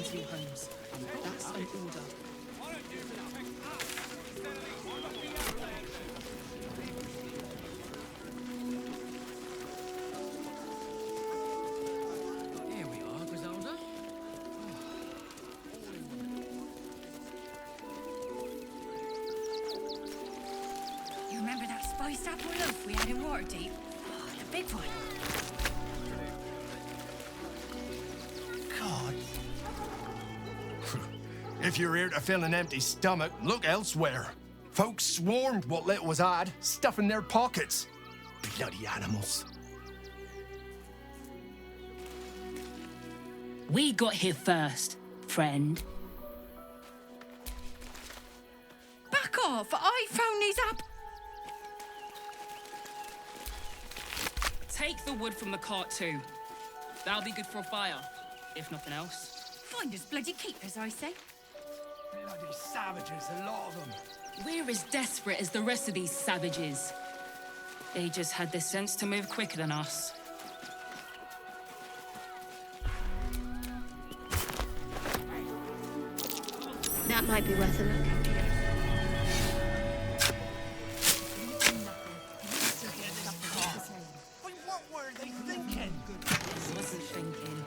to your homes. That's an order. Here we are, Griselda. You remember that spiced apple loaf we had in Waterdeep? Oh, the big one. God. If you're here to fill an empty stomach, look elsewhere. Folks swarmed what little was had, stuffing their pockets. Bloody animals. We got here first, friend. Back off! I found these apples. Take the wood from the cart too. That'll be good for a fire, if nothing else. Find us bloody keepers, I say. Bloody savages, a lot of them. We're as desperate as the rest of these savages. They just had the sense to move quicker than us. That might be worth a look. What were they thinking? I wasn't thinking.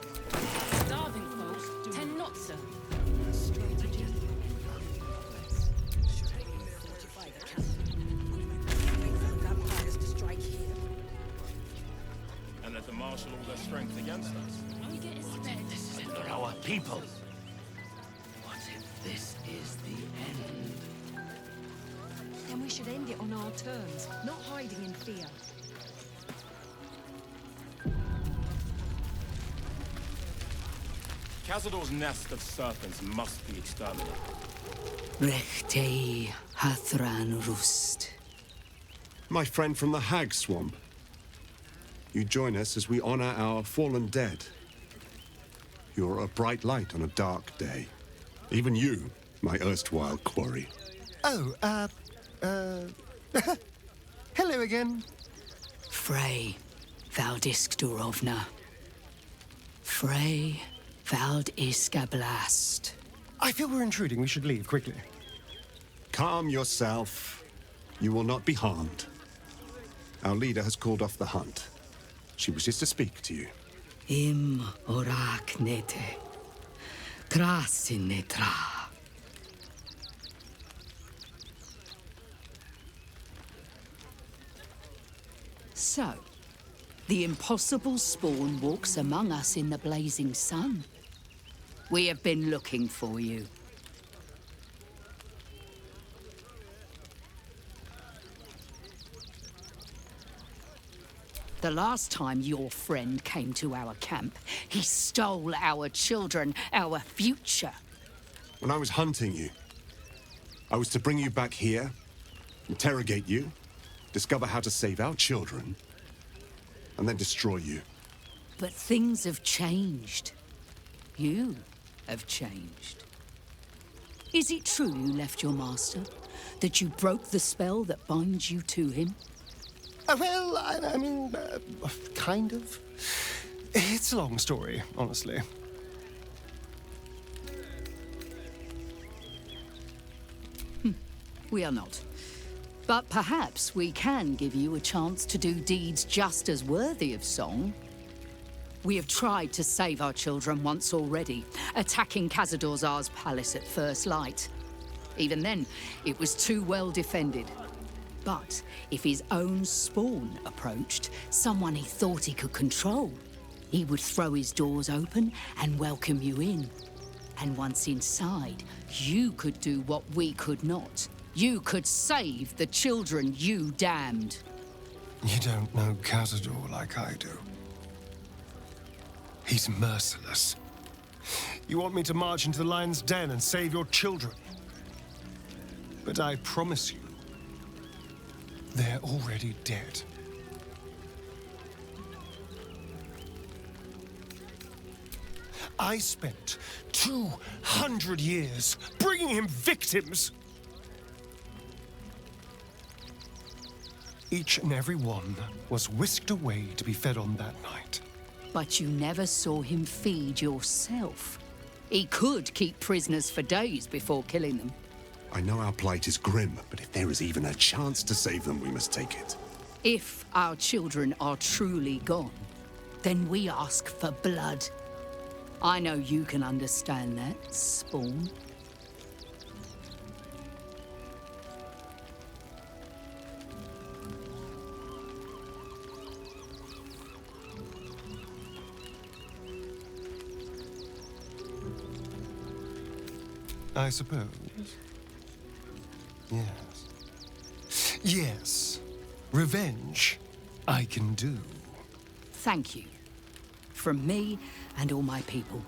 Starving folks tend not to. And let them marshal all their strength against us. They're our people. What if this is the end? Then we should end it on our terms, not hiding in fear. Cazador's nest of serpents must be exterminated. Rechtei Hathran Rust. My friend from the Hag Swamp. You join us as we honor our fallen dead. You're a bright light on a dark day. Even you, my erstwhile quarry. Oh, hello again. Frey Valdiskdurovna. Frey Valdiskablast. I feel we're intruding. We should leave quickly. Calm yourself. You will not be harmed. Our leader has called off the hunt. She wishes to speak to you. Im oraknete. Krasinetra. So, the impossible spawn walks among us in the blazing sun. We have been looking for you. The last time your friend came to our camp, he stole our children, our future. When I was hunting you, I was to bring you back here, interrogate you, discover how to save our children, and then destroy you. But things have changed. You have changed. Is it true you left your master? That you broke the spell that binds you to him? Well, I mean, kind of. It's a long story, honestly. We are not. But perhaps we can give you a chance to do deeds just as worthy of song. We have tried to save our children once already, attacking Khazad-dûr'Zar's palace at first light. Even then, it was too well defended. But if his own spawn approached, someone he thought he could control, he would throw his doors open and welcome you in. And once inside, you could do what we could not. You could save the children you damned. You don't know Cazador like I do. He's merciless. You want me to march into the lion's den and save your children? But I promise you, they're already dead. I spent 200 years bringing him victims. Each and every one was whisked away to be fed on that night. But you never saw him feed yourself. He could keep prisoners for days before killing them. I know our plight is grim, but if there is even a chance to save them, we must take it. If our children are truly gone, then we ask for blood. I know you can understand that, Spawn. I suppose. Yes. Yes. Revenge, I can do. Thank you. From me and all my people.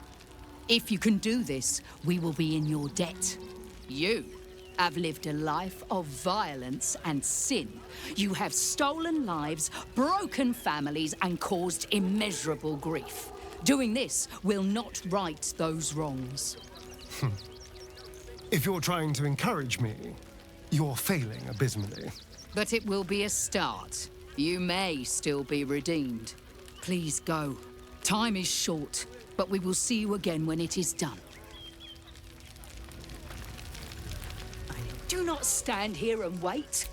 If you can do this, we will be in your debt. You have lived a life of violence and sin. You have stolen lives, broken families, and caused immeasurable grief. Doing this will not right those wrongs. If you're trying to encourage me, you're failing abysmally. But it will be a start. You may still be redeemed. Please go. Time is short, but we will see you again when it is done. Do not stand here and wait.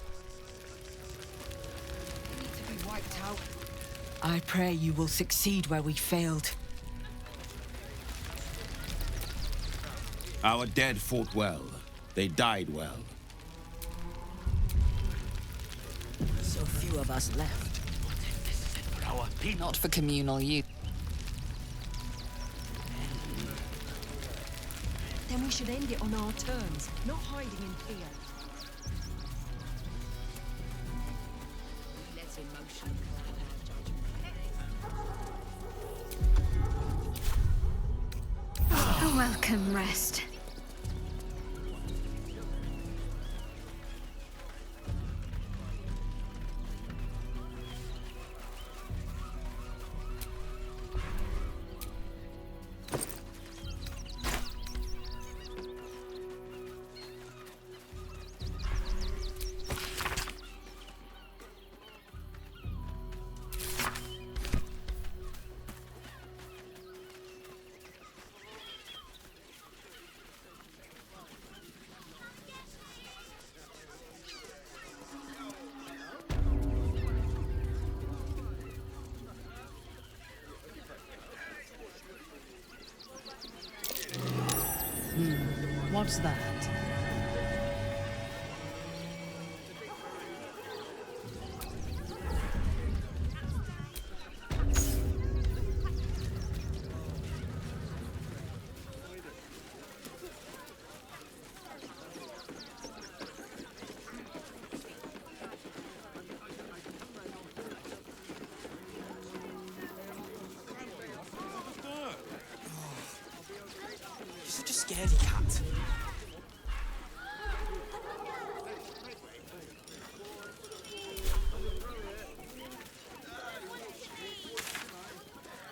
To be wiped out. I pray you will succeed where we failed. Our dead fought well. They died well. So few of us left. Not for communal use. Then we should end it on our terms, not hiding in fear. Let emotion A welcome rest. What's that? You're such a scaredy cat.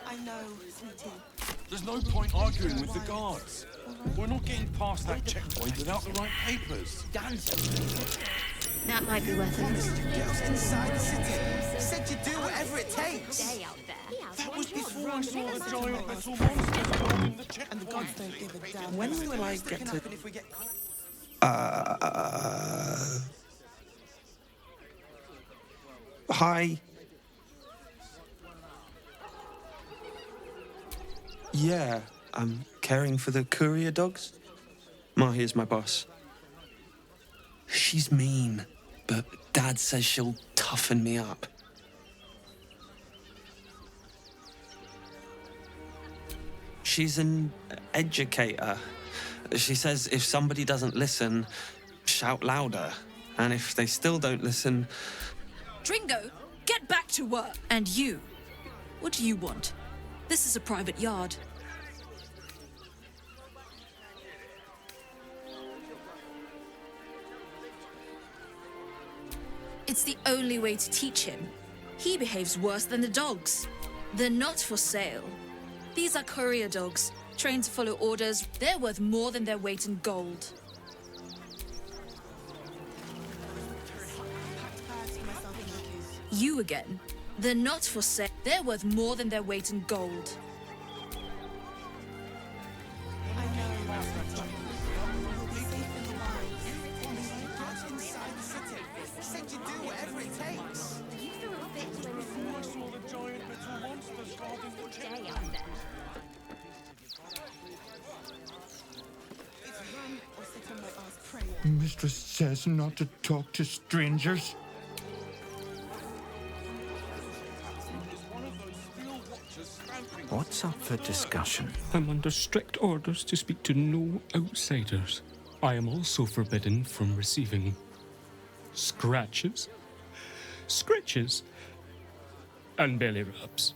I know, sweetie. There's no point arguing with the guards. We're not getting past that checkpoint without the right papers. That might be worth it. Get us inside the city. You said you'd do whatever it takes. Stay out there. That was before I saw the giant metal monsters guarding the checkpoint. And the gods don't give a damn. When will I get to... If we get... Hi. Yeah, I'm caring for the courier dogs. Mahia's my boss. She's mean, but Dad says she'll toughen me up. She's an educator. She says if somebody doesn't listen, shout louder. And if they still don't listen... Dringo, get back to work. And you, what do you want? This is a private yard. It's the only way to teach him. He behaves worse than the dogs. They're not for sale. These are courier dogs, trained to follow orders. They're worth more than their weight in gold. You again. They're not for sale. They're worth more than their weight in gold. I Mistress says not to talk to strangers. What's up for discussion? I'm under strict orders to speak to no outsiders. I am also forbidden from receiving scratches, scritches, and belly rubs.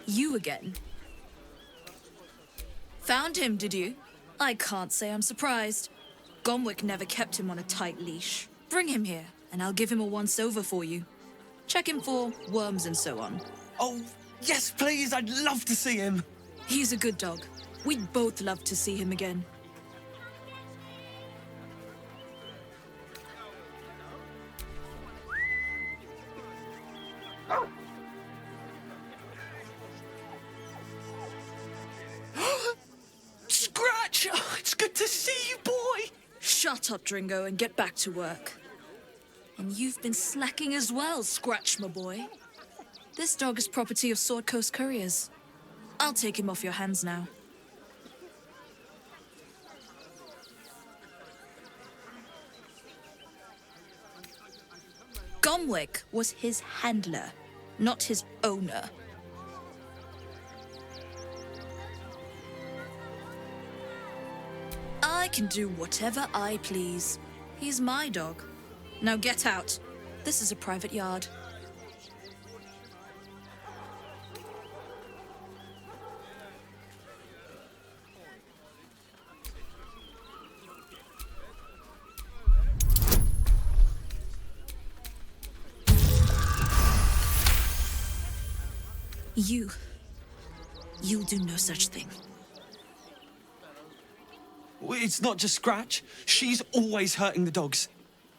You again? Found him, did you? I can't say I'm surprised. Gomwick never kept him on a tight leash. Bring him here, and I'll give him a once-over for you. Check him for worms and so on. Oh, yes, please. I'd love to see him. He's a good dog. We'd both love to see him again. Scratch! Oh, it's good to see you, boy! Shut up, Dringo, and get back to work. And you've been slacking as well, Scratch, my boy. This dog is property of Sword Coast Couriers. I'll take him off your hands now. Gomwick was his handler, not his owner. I can do whatever I please. He's my dog. Now get out. This is a private yard. You'll do no such thing. It's not just Scratch. She's always hurting the dogs.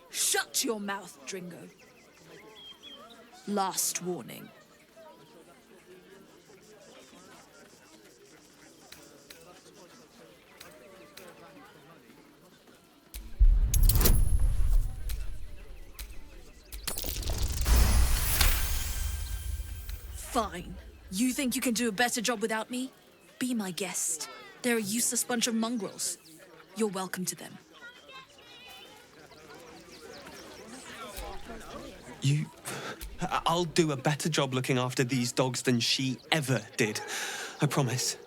Shut your mouth, Dringo. Last warning. Fine. You think you can do a better job without me? Be my guest. They're a useless bunch of mongrels. You're welcome to them. I'll do a better job looking after these dogs than she ever did. I promise.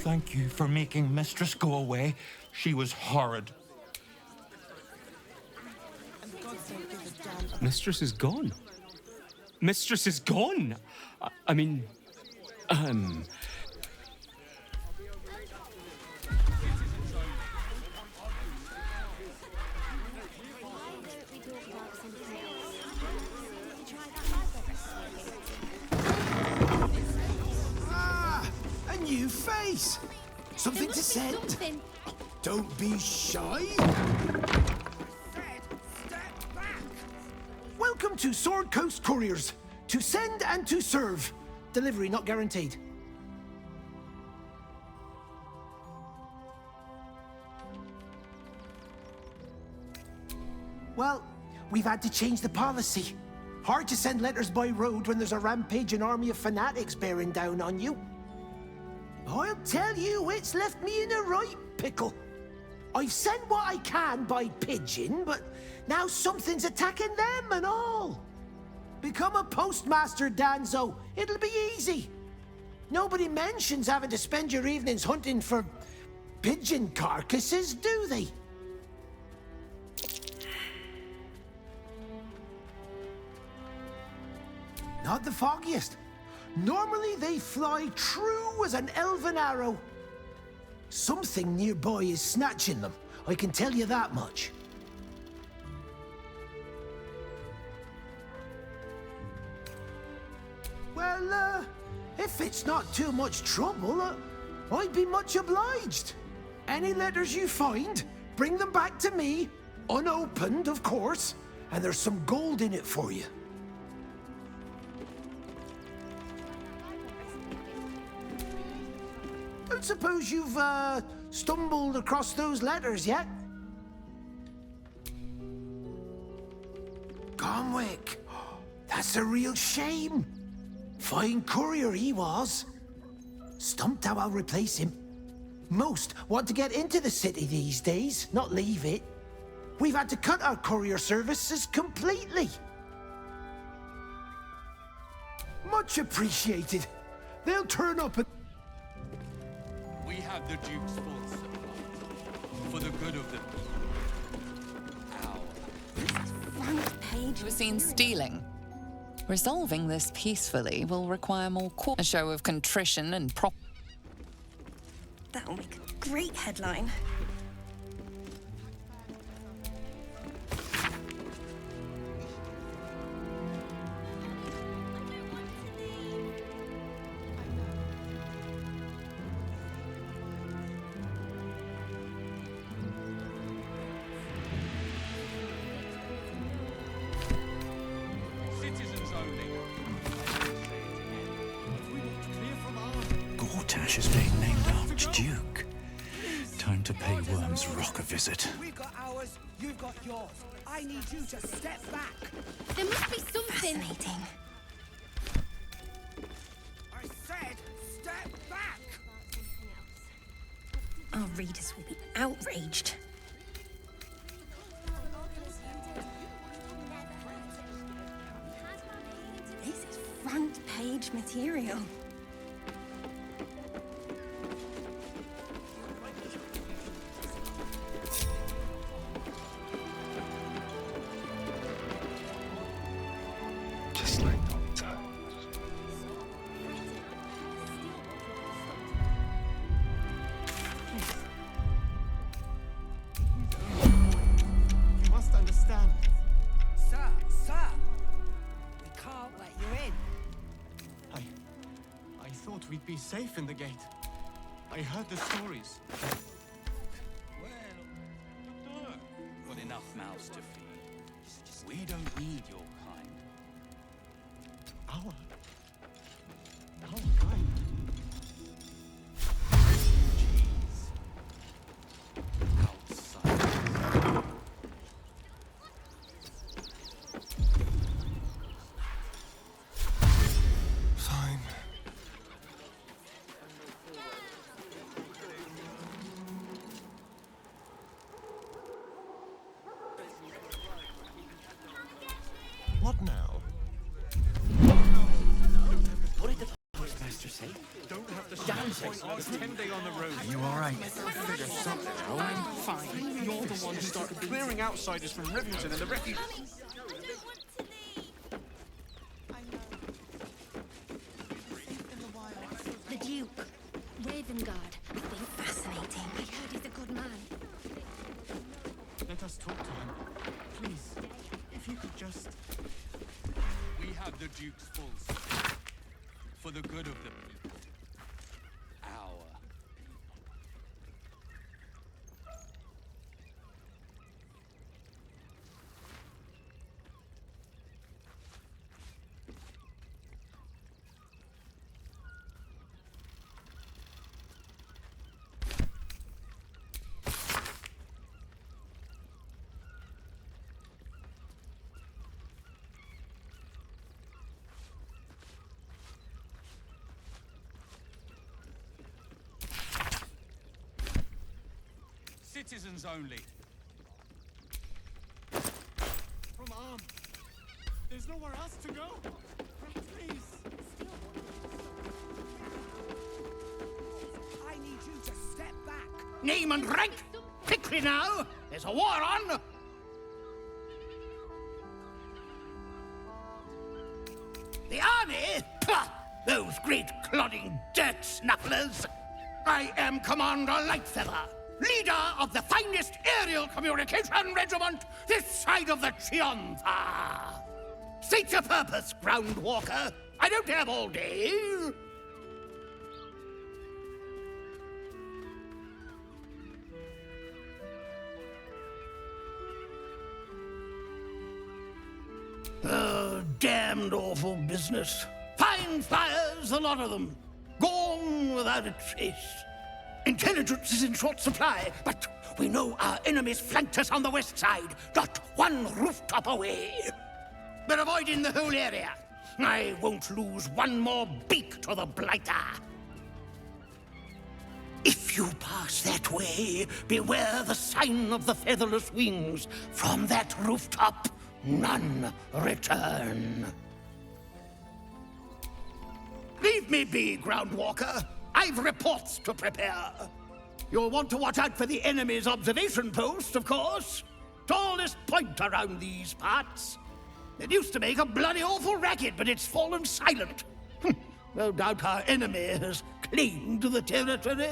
Thank you for making Mistress go away. She was horrid. Mistress is gone. Mistress is gone. I mean, A new face! Something to send? Don't be shy! Welcome to Sword Coast Couriers. To send and to serve. Delivery not guaranteed. Well, we've had to change the policy. Hard to send letters by road when there's a rampaging army of fanatics bearing down on you. I'll tell you, it's left me in a right pickle. I've sent what I can by pigeon, but now something's attacking them and all. Become a postmaster, Danzo. It'll be easy. Nobody mentions having to spend your evenings hunting for pigeon carcasses, do they? Not the foggiest. Normally they fly true as an elven arrow. Something nearby is snatching them, I can tell you that much. Well, if it's not too much trouble, I'd be much obliged. Any letters you find, bring them back to me, unopened, of course, and there's some gold in it for you. don't suppose you've, stumbled across those letters yet? Gormwick, that's a real shame. Fine courier he was. Stumped how I'll replace him. Most want to get into the city these days, not leave it. We've had to cut our courier services completely. Much appreciated. They'll turn up at... We have the Duke's full support for the good of the Front page was seen stealing. Resolving this peacefully will require more a show of contrition and That'll make a great headline. Gortash is being named Archduke. Time to pay Worm's Rock a visit. We've got ours, you've got yours. I need you to step back. There must be something. Fascinating. I said, step back. Our readers will be outraged. This is front page material. Just like old times. You must understand. Sir, we can't let you in. I thought we'd be safe in the gate. I heard the stories. Got enough mouths to feed. We don't need your kind. Our kind. Fine. What now? What did the postmaster say? Don't have to dance. It's 10 day on the road. Are you all right? Figure something out. I'm fine. You're the one who started clearing outsiders from Rivington and the refuge. The Duke. Ravengard, I think. Fascinating. I heard he's a good man. Let us talk to him. Please, if you could just... We have the Duke's full support for the good of the people. Our citizens only. From Arm. There's nowhere else to go. Please. I need you to step back. Name and rank! Quickly now! There's a war on! The army? Pah! Those great clodding dirt snufflers! I am Commander Lightfeather, leader of the finest aerial communication regiment this side of the Triumpha. State your purpose, ground walker. I don't have all day. Oh, damned awful business. Fine fires, a lot of them. Gone without a trace. Intelligence is in short supply, but we know our enemies flanked us on the west side, not one rooftop away. They're avoiding the whole area. I won't lose one more beak to the blighter. If you pass that way, beware the sign of the featherless wings. From that rooftop, none return. Leave me be, Groundwalker. I've reports to prepare. You'll want to watch out for the enemy's observation post, of course. Tallest point around these parts. It used to make a bloody awful racket, but it's fallen silent. No doubt our enemy has claimed the territory.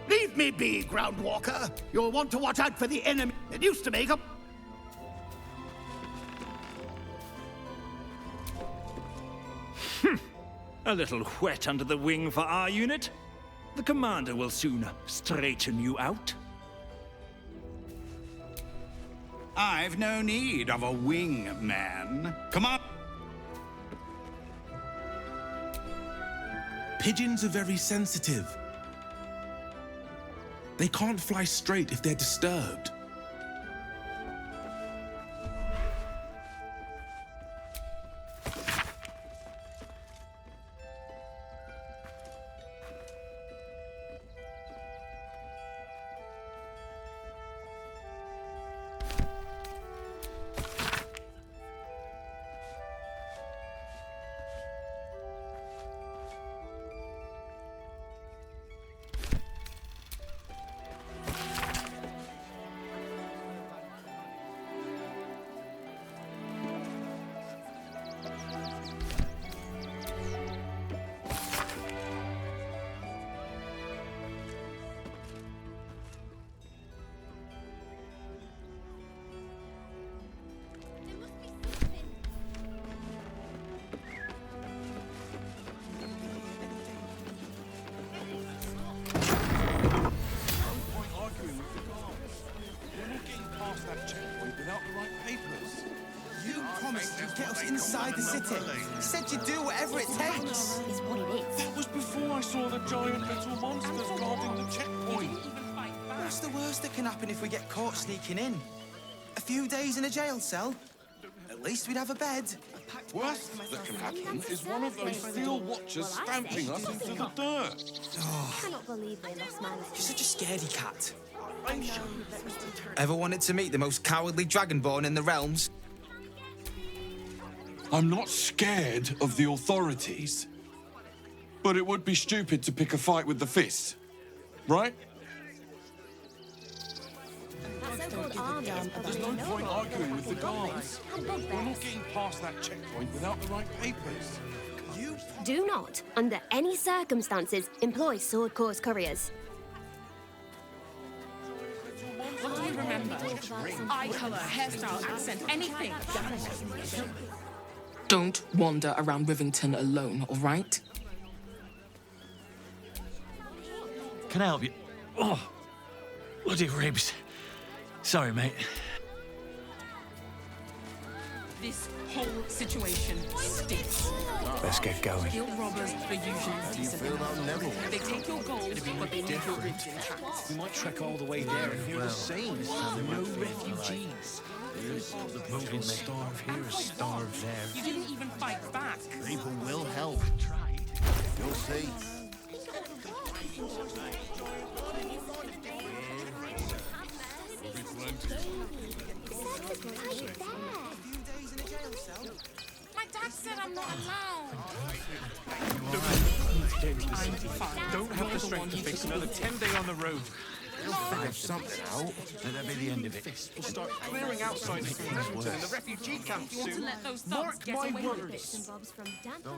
Leave me be, Groundwalker. You'll want to watch out for the enemy. It used to make a... A little wet under the wing for our unit. The commander will soon straighten you out. I've no need of a wing man. Come on. Pigeons are very sensitive. They can't fly straight if they're disturbed. Inside the city. You said you'd do whatever it takes. Is what it is. That was before I saw the giant little monsters guarding the checkpoint. What's the worst that can happen if we get caught sneaking in? A few days in a jail cell? At least we'd have a bed. Worst that can happen is one of those field watchers stamping us into the dirt. Oh, I cannot believe they lost my life. you're such a scaredy cat. Ever wanted to meet the most cowardly dragonborn in the realms? I'm not scared of the authorities, but it would be stupid to pick a fight with the fist, right? There's no point arguing with the guards. We're not getting past that checkpoint without the right papers. Do not, under any circumstances, employ sword course couriers. What do you remember? Eye color, hairstyle, accent, anything. Don't wander around Rivington alone, all right? Can I help you? Oh, bloody ribs. Sorry, mate. This whole situation stinks. Let's get going. Guild robbers are usually decent enough. They take your gold, but they leave your ribs intact. We might trek all the way there and hear the same. No refugees. Moving starve here, starve there. You didn't even fight back. People will help. You'll see. My dad said I'm not allowed. Don't have the strength to face another 10 day on the road. We'll figure something out. That'll be the end of it. We'll start clearing outside Rivington and the refugee camps soon. Mark my words.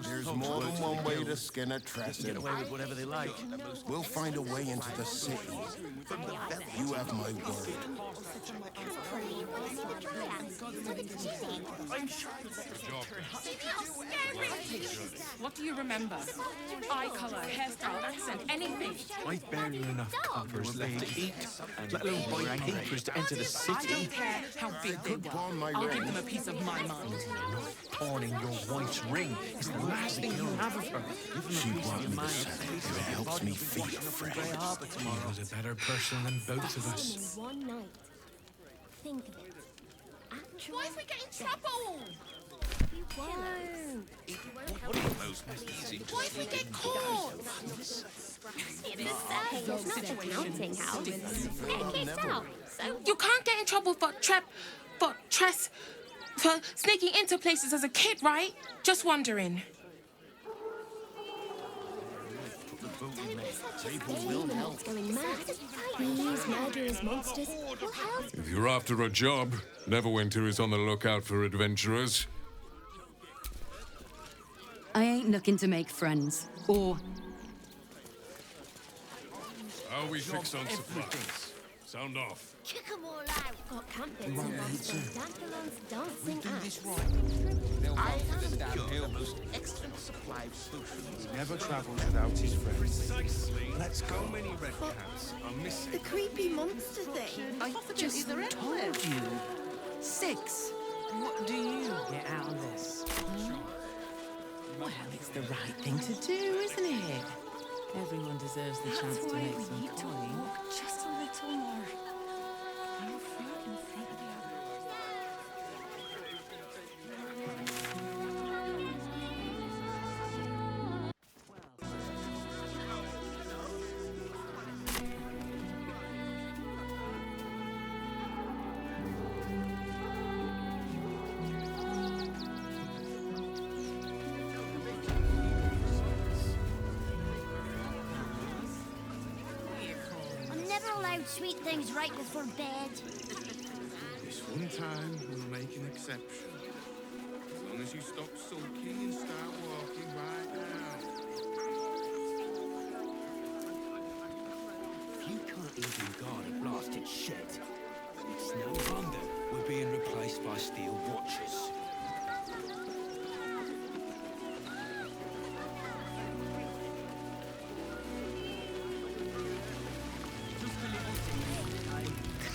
There's more than one way to skin a tressel. Get away with whatever they like. We'll find a way into the city. You have my word. What do you remember? Eye color, hairstyle, accent, anything. I've barely enough coppers left to eat, let alone buy papers to enter the I city. don't care how big they were. I'll give them a piece of my mind. Pawning your wife's ring is the last thing you have of her. She brought me the saddle if it helps me feel afraid. He was a better person than both of us. In one night. Think of it. Actual... Why if we get in trouble? You won't. What if we get caught? It's not a counting house. They're kicked out. So You can't get in trouble for sneaking into places as a kid, right? Just wondering. going mad. Thieves, murderers, monsters. Will help. If you're after a job, Neverwinter is on the lookout for adventurers. I ain't looking to make friends, or... How we fix on supplies? Sound off. Kick 'em all out. Got campings and dandelions dancing acts. I have the most excellent supply of potions. He never travels without his friends. Precisely. Let's go. So many red cats are missing. The creepy monster thing. I just told you. 6. What do you get out of this? Well, it's the right thing to do, isn't it? Everyone deserves the chance to make some coin. Just a little more. I'm never allowed sweet things right before bed. This one time, we'll make an exception. As long as you stop sulking and start walking right now. If you can't even guard a blasted shed, it's no wonder we're being replaced by steel watchers.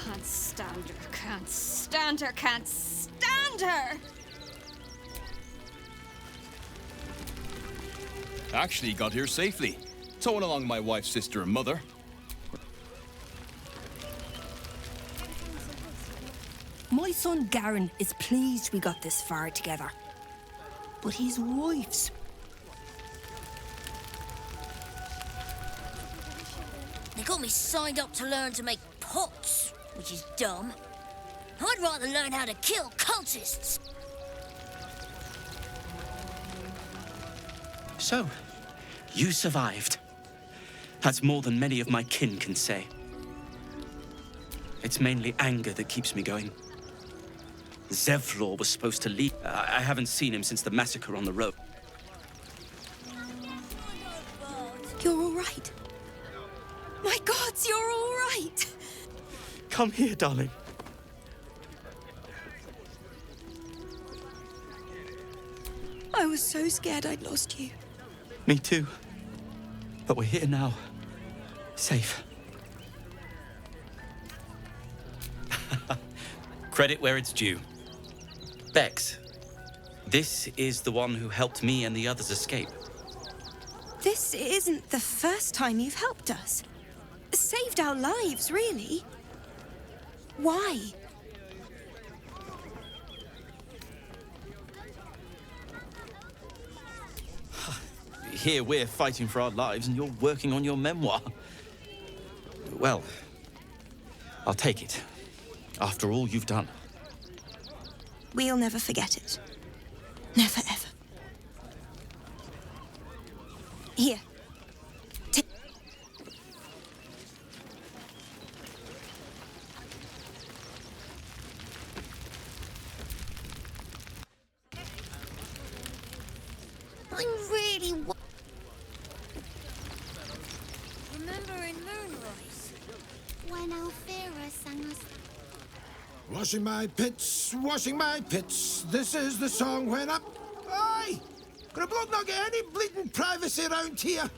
Can't stand her, can't stand her, can't stand her! Actually got here safely. Towing along my wife's sister and mother. My son Garen is pleased we got this far together. But his wife's... They got me signed up to learn to make pots, which is dumb. I'd rather learn how to kill cultists. So, you survived. That's more than many of my kin can say. It's mainly anger that keeps me going. Zevlor was supposed to leave. I haven't seen him since the massacre on the road. You're all right. My gods, you're all right. Come here, darling. I was so scared I'd lost you. Me too. But we're here now. Safe. Credit where it's due. Bex, this is the one who helped me and the others escape. This isn't the first time you've helped us. Saved our lives, really. Why? Here we're fighting for our lives and you're working on your memoir. Well, I'll take it. After all you've done. We'll never forget it. Never, ever. Here. I'm really... Remember in Moonrise, when Alfira sang us... Washing my pits, this is the song when up. Aye! Could a bloke not get any bleeding privacy around here?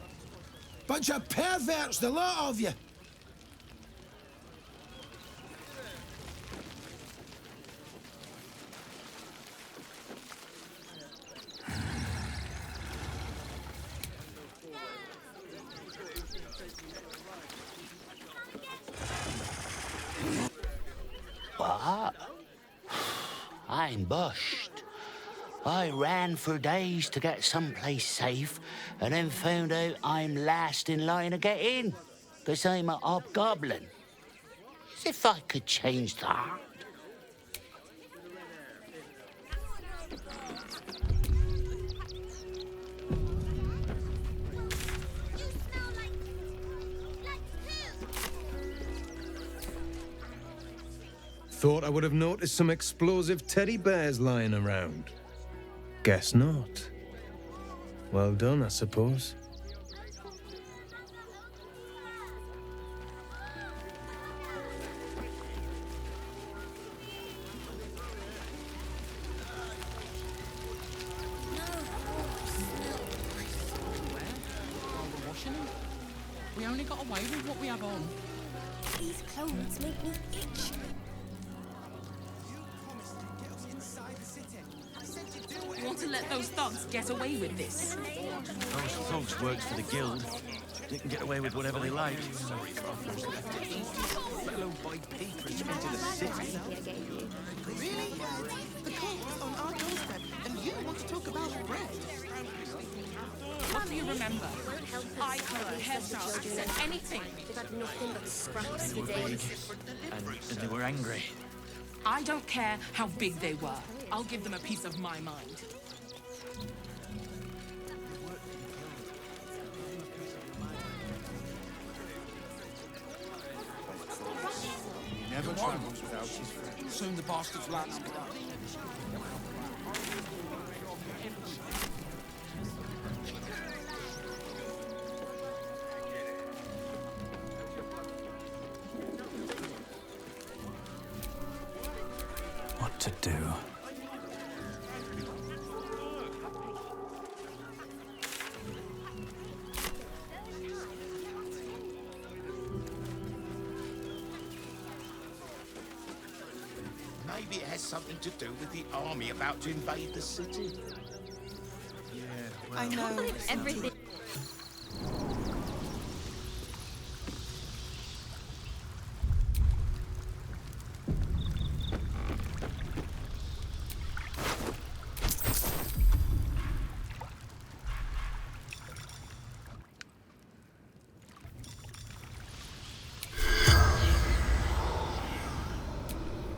Bunch of perverts, the lot of you. What? I'm bushed. I ran for days to get someplace safe and then found out I'm last in line to get in, 'cause I'm a hobgoblin. As if I could change that. Thought I would have noticed some explosive teddy bears lying around. Guess not. Well done, I suppose. We only got away with what we have on. These clothes make me itch. You want to let those thugs get away with this? Those thugs works for the guild. They can get away with whatever they like. Fellow buy papers into the city. Really? The court's on our doorstep, and you want to talk about bread? What do you remember? I heard hairstyles, accent, anything. They've had nothing but scraps They for were big, days. and they were angry. I don't care how big they were. I'll give them a piece of my mind. He never travels without his friends. Soon the bastard's last. What to do? Maybe it has something to do with the army about to invade the city. Yeah, I can't believe everything.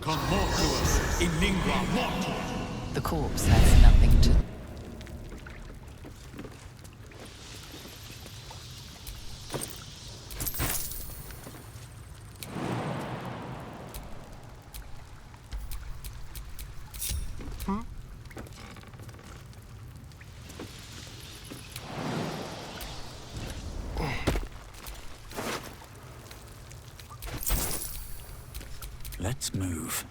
Come more to us in lingua mortis. The corpse has nothing to... Let's move.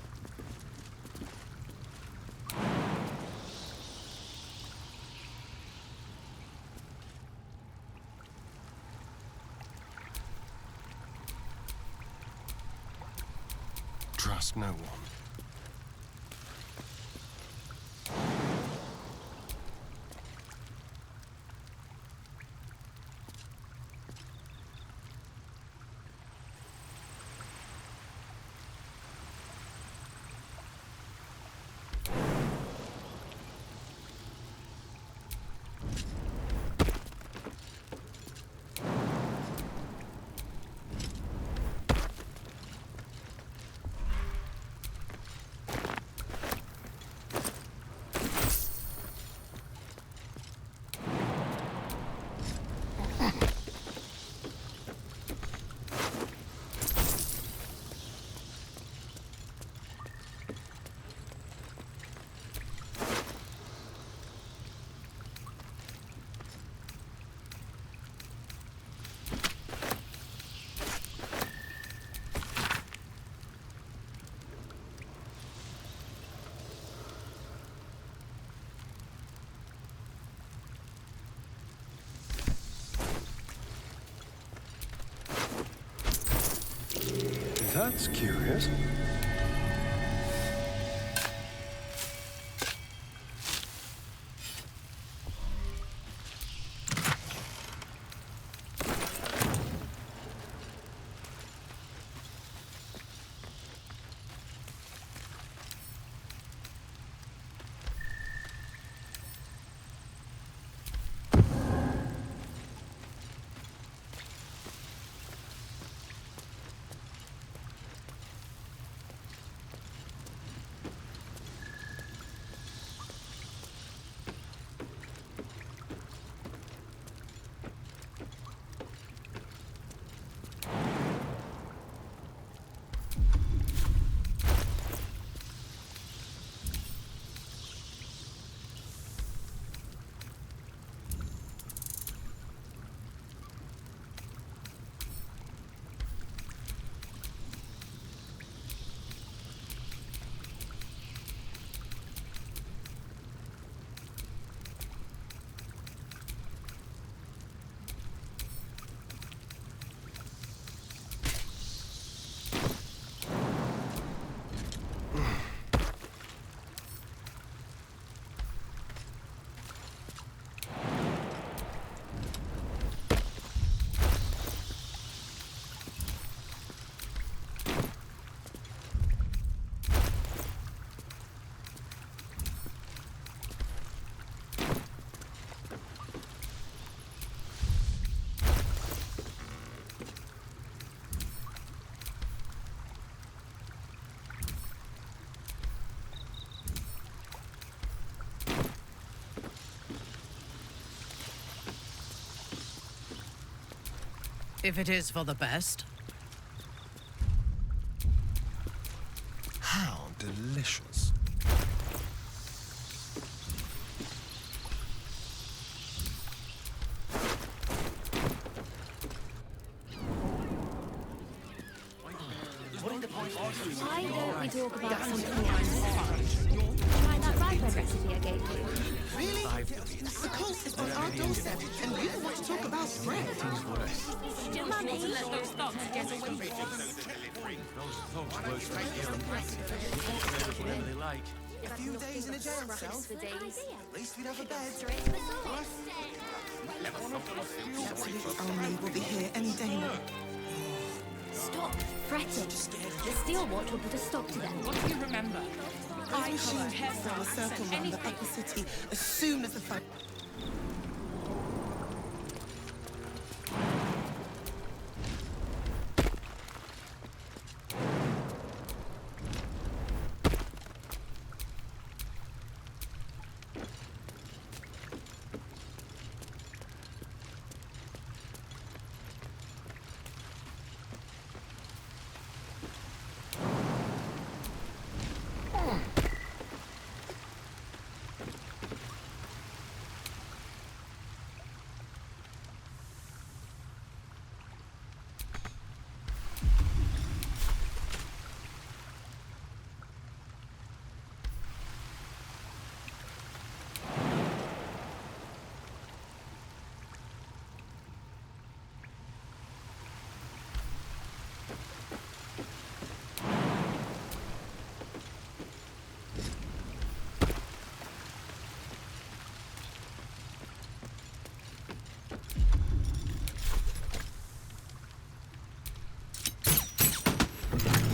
Trust no one. That's curious. If it is for the best. How delicious. Why don't we talk about something else? Try that rye bread recipe I gave you. Really? The coast is on our doorstep, and you want to talk about bread? Mummy? Let those thugs get away from us. Whatever they like. A few days in a jail cell. For days. At least we'd have a bed. Absolute army will be here any day now. Stop fretting. The Steel Watch will put a stop to them. What do you remember? Those machines will form a circle around the upper city as soon as the fight.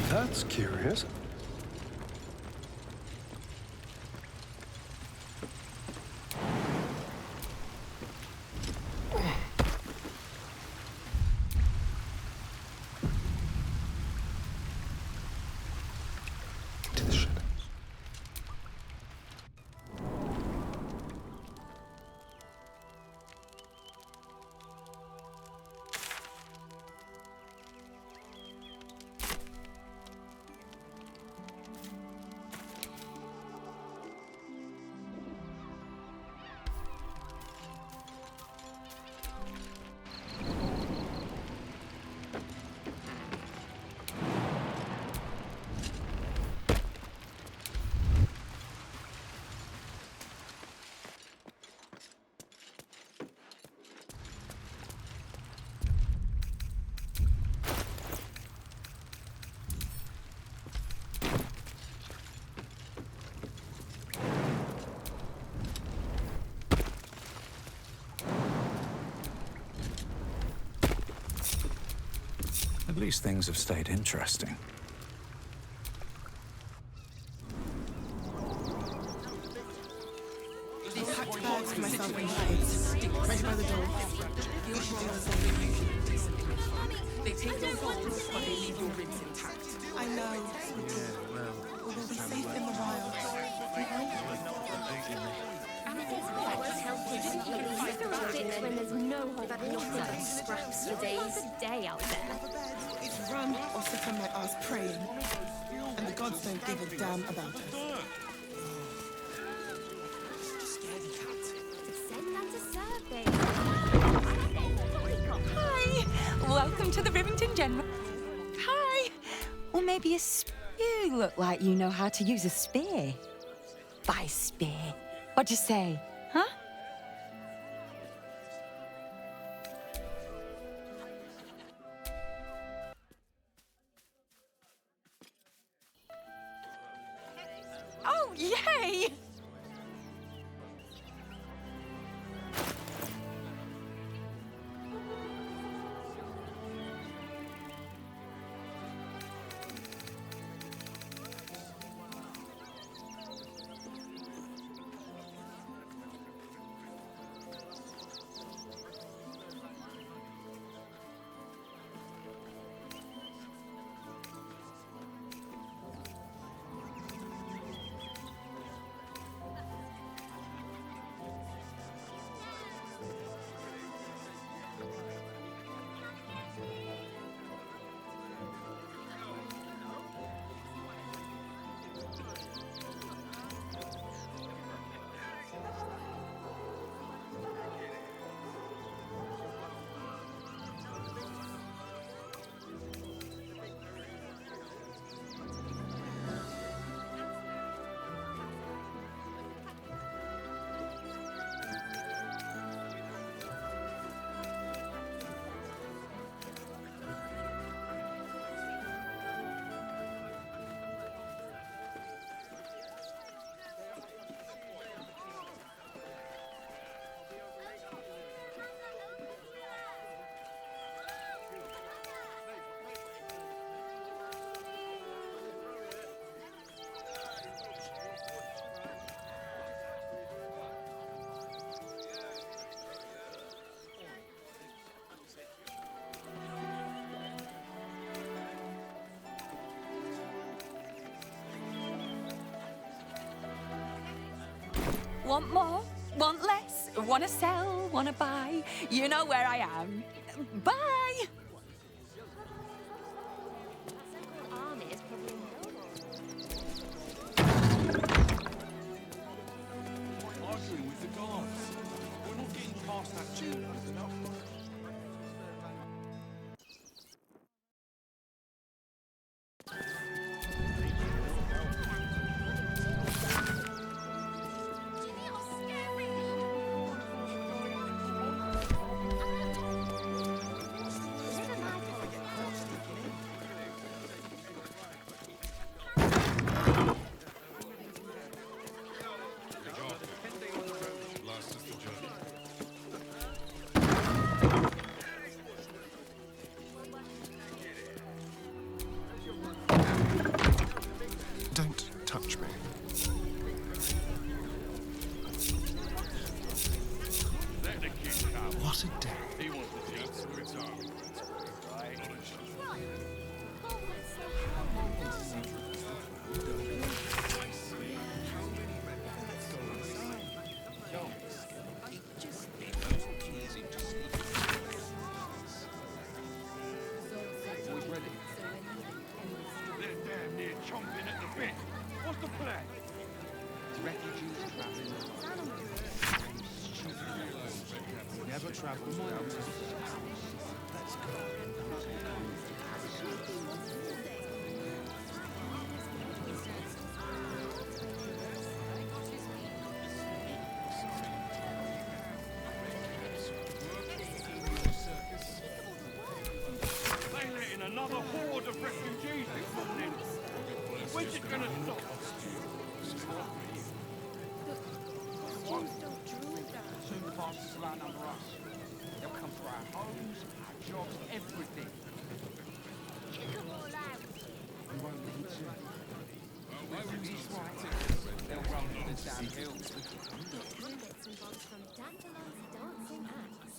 That's curious. To the shadows. At least things have stayed interesting. Packed bags for myself and bags. Ready by the door. They take your gold, but they leave your ribs intact. I know. But we'll be safe in the wild. When there's no hope, not but scraps for days. A day out there. It's run or sit on my ass praying. And the gods don't give a damn about us. Send that to survey. Hi! Welcome to the Rivington General. Hi! Or maybe a spear. You look like you know how to use a spear. By spear. What'd you say? Huh? Oh, yay! Want more? Want less? Want to sell? Want to buy? You know where I am. Bye! Arguing with the guards. We're not getting past that tune enough. Don't touch me. What a day. He wants the chips. They're damn near chomping at the bit. What's the plan? Refugees traveling never travel without Let's go. They let in another horde of refugees this morning. When's it gonna stop? Soon the bastards will outnumber us. They'll come for our homes, our jobs, everything. We won't need to. Refugees right. They'll run to the damn hills. Bits and bobs from Dandelions dancing acts.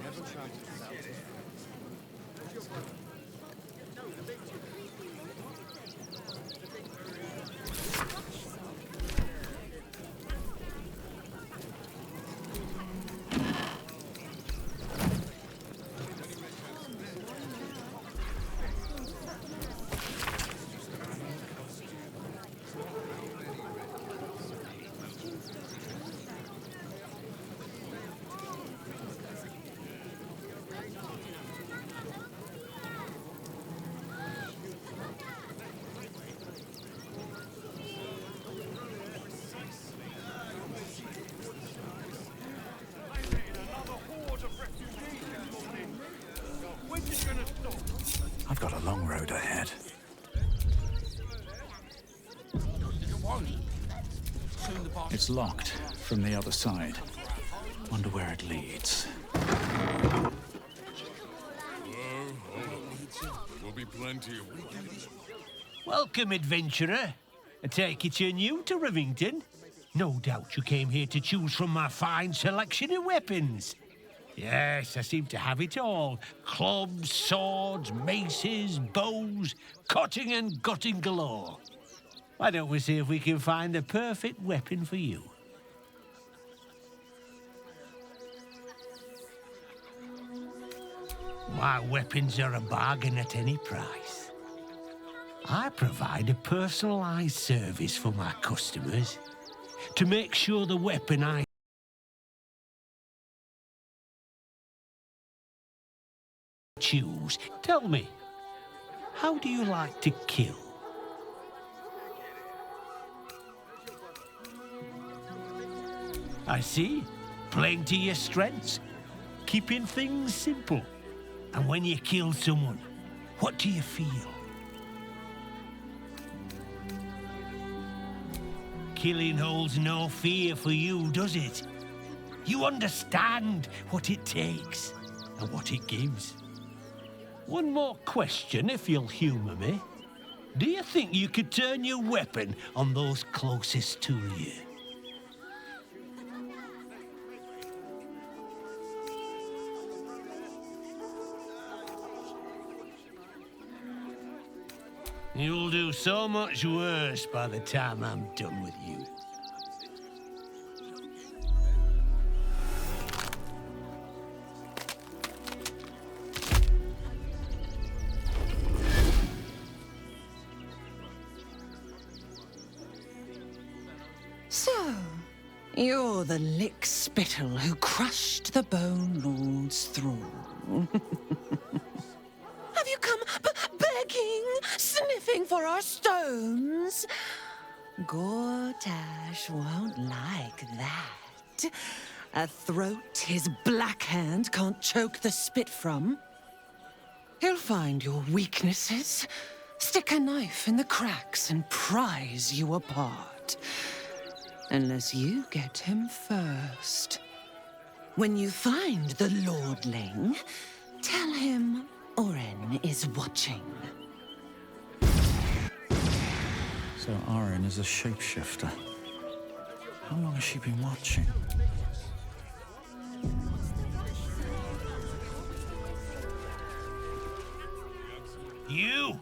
Never travel without I've got a long road ahead. It's locked from the other side. Wonder where it leads. Will be plenty of. Welcome, adventurer. I take it you're new to Rivington. No doubt you came here to choose from my fine selection of weapons. Yes, I seem to have it all. Clubs, swords, maces, bows, cutting and gutting galore. Why don't we see if we can find the perfect weapon for you? My weapons are a bargain at any price. I provide a personalized service for my customers to make sure the weapon I choose. Tell me, how do you like to kill? I see. Playing to your strengths. Keeping things simple. And when you kill someone, what do you feel? Killing holds no fear for you, does it? You understand what it takes and what it gives. One more question, if you'll humour me. Do you think you could turn your weapon on those closest to you? You'll do so much worse by the time I'm done with you. So, you're the lick-spittle who crushed the Bone Lord's thrall. Have you come begging, sniffing for our stones? Gortash won't like that. A throat his black hand can't choke the spit from. He'll find your weaknesses, stick a knife in the cracks and prise you apart. Unless you get him first. When you find the Lordling, tell him Oren is watching. So Oren is a shapeshifter. How long has she been watching? You!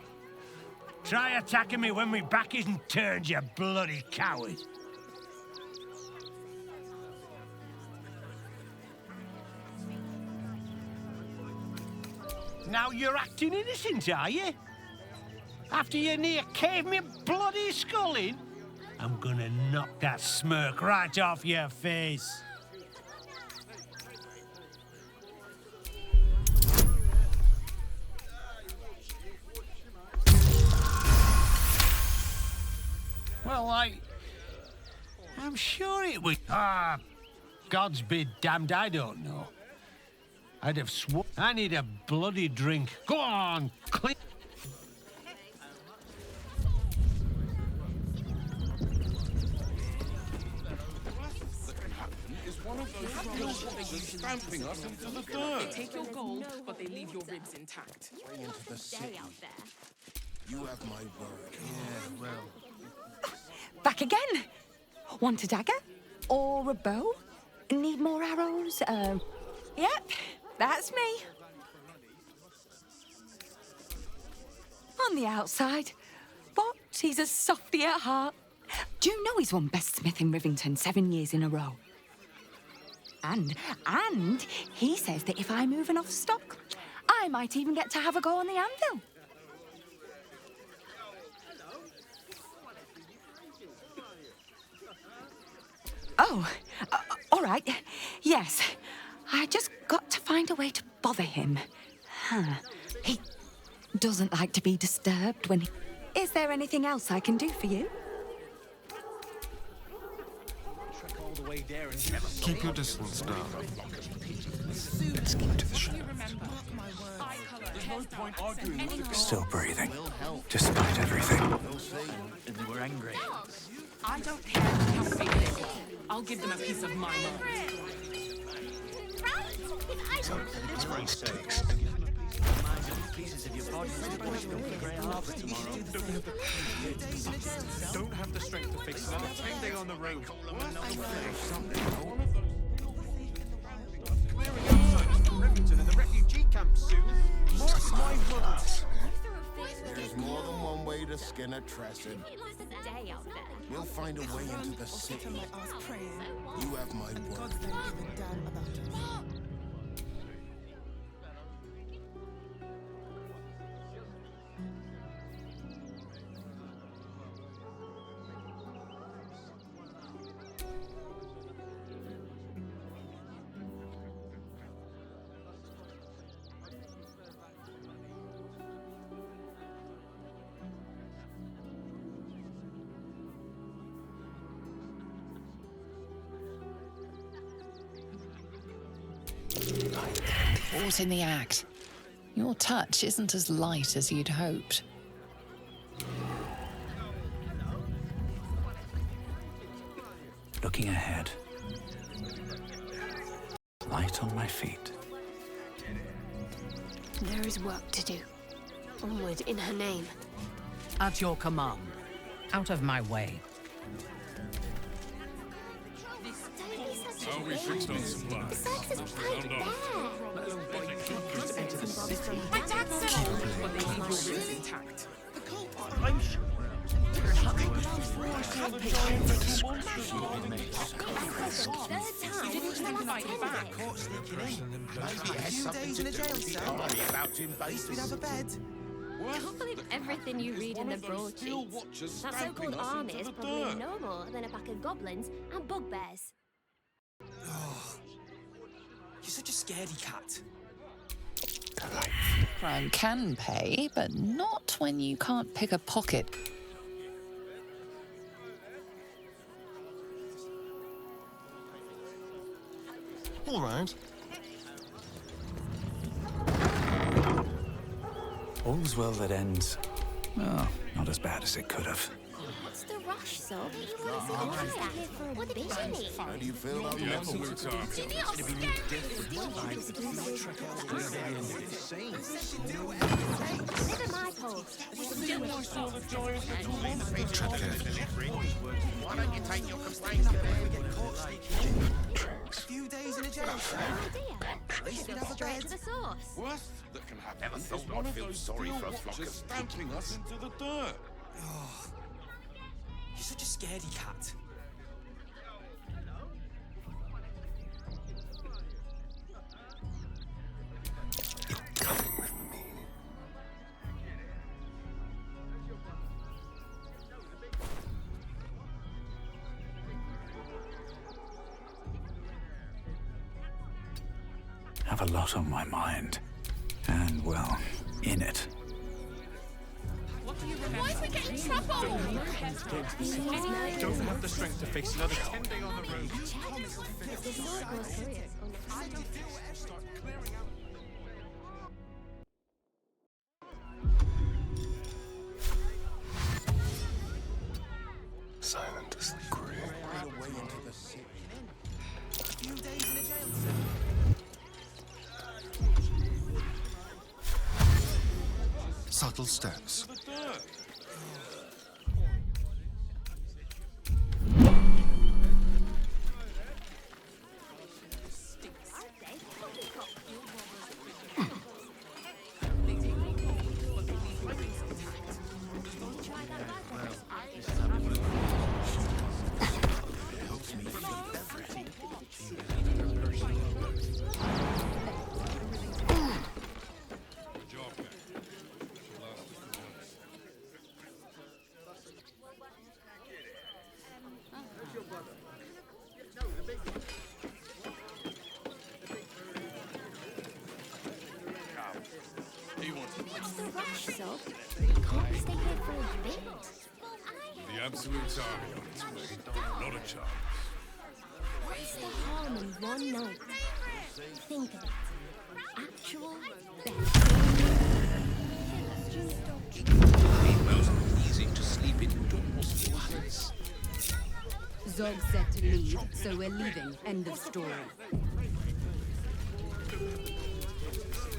Try attacking me when my back isn't turned, you bloody coward! Now you're acting innocent, are you? After you near caved me bloody skull in? I'm gonna knock that smirk right off your face. Well, I'm sure it was... God's be damned, I don't know. I'd have sworn... I need a bloody drink. Go on, clean... Stamping us into the dirt. They take your gold, but they leave your ribs intact. Way into the city. You have my word. Yeah, well. Back again. Want a dagger? Or a bow? Need more arrows? Yep, that's me. On the outside, but he's a softy at heart. Do you know he's won Best Smith in Rivington 7 years in a row? And he says that if I move enough stock, I might even get to have a go on the anvil. Oh, all right. Yes. I just got to find a way to bother him. He doesn't like to be disturbed when he... Is there anything else I can do for you? Keep your distance, darling. Let's keep to the shadows. Still breathing, despite everything. They were angry. I don't care how big they are. I'll give them a piece of my mind. Pieces of your body don't have the strength to fix it. Time they on the road. Remington and the refugee camp soon. Mark my words. There's more than one way to skin a Tresson. We'll find a way into the city. You have my word. Caught in the act. Your touch isn't as light as you'd hoped. Looking ahead. Light on my feet. There is work to do. Onward in her name. At your command. Out of my way. Are we fixed on supplies? Sound off. My dad said but they leave your ribs intact. I'm sure. I can't believe everything you read in the broadsheets. That so-called army is probably no more than a pack of goblins and bugbears. Oh, you're such a scaredy cat. Crime can pay, but not when you can't pick a pocket. All right. All's well that ends. Well, not as bad as it could have. What's the rush, Sob? You want to stay here for a bit, isn't he? How do you feel about The absolute army. Never my post. Why don't you take your complaints to A few days in a jail cell. Straight to the source. Worst that can happen. Never thought is one I'd of feel those sorry steel for a watchers flock of stamping us into the dirt. Oh, you're such a scaredy cat. Have a lot on my mind. And, well, in it. Why if we get in trouble? Don't have the strength to face another 10 day on the road. Silent as the grave. Right away into the city. A few days in a jail cell. Subtle steps. What's the rush, Sob? Can't we stay here for a bit? The absolute army on its way. Not a chance. What's the harm in one night? Think of it. Actual death. Most easy to sleep indoors once. Zog said to leave, so we're leaving. End of story.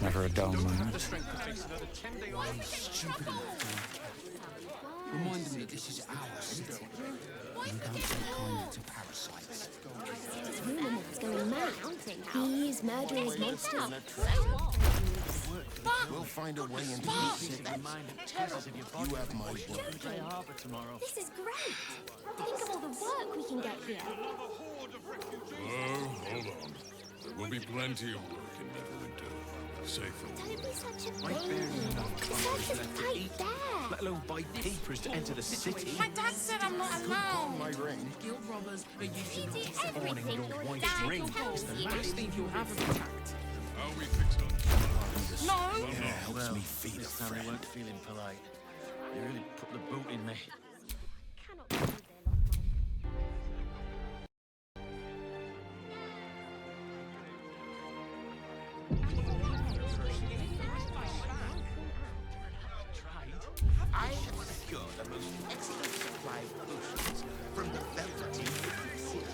Never a dull moment. The strength to face another 10 day on stupid. Remind them that this is our city. We don't take kindly to parasites. This rumour mill's going mad. These murderous monsters. We'll find a way into the city. You have my word. This is great. Think of all the work we can get here. Oh, hold on. There will be plenty of work in Neverwinter. Safe for Don't be such a My baby. bear's enough The time circus is left to right eat, there. let alone buy papers to enter the city. My dad said I'm not allowed. My ring. Guild robbers are usually Owning your wife's dad ring tells is the you. last thing you'll have intact. Are we fixed on supplies? No. Helps me feed a friend. I weren't feeling polite. You really put the boot in me. Cannot believe they lost I have secured the most excellent supply of potions from the Velveteen City.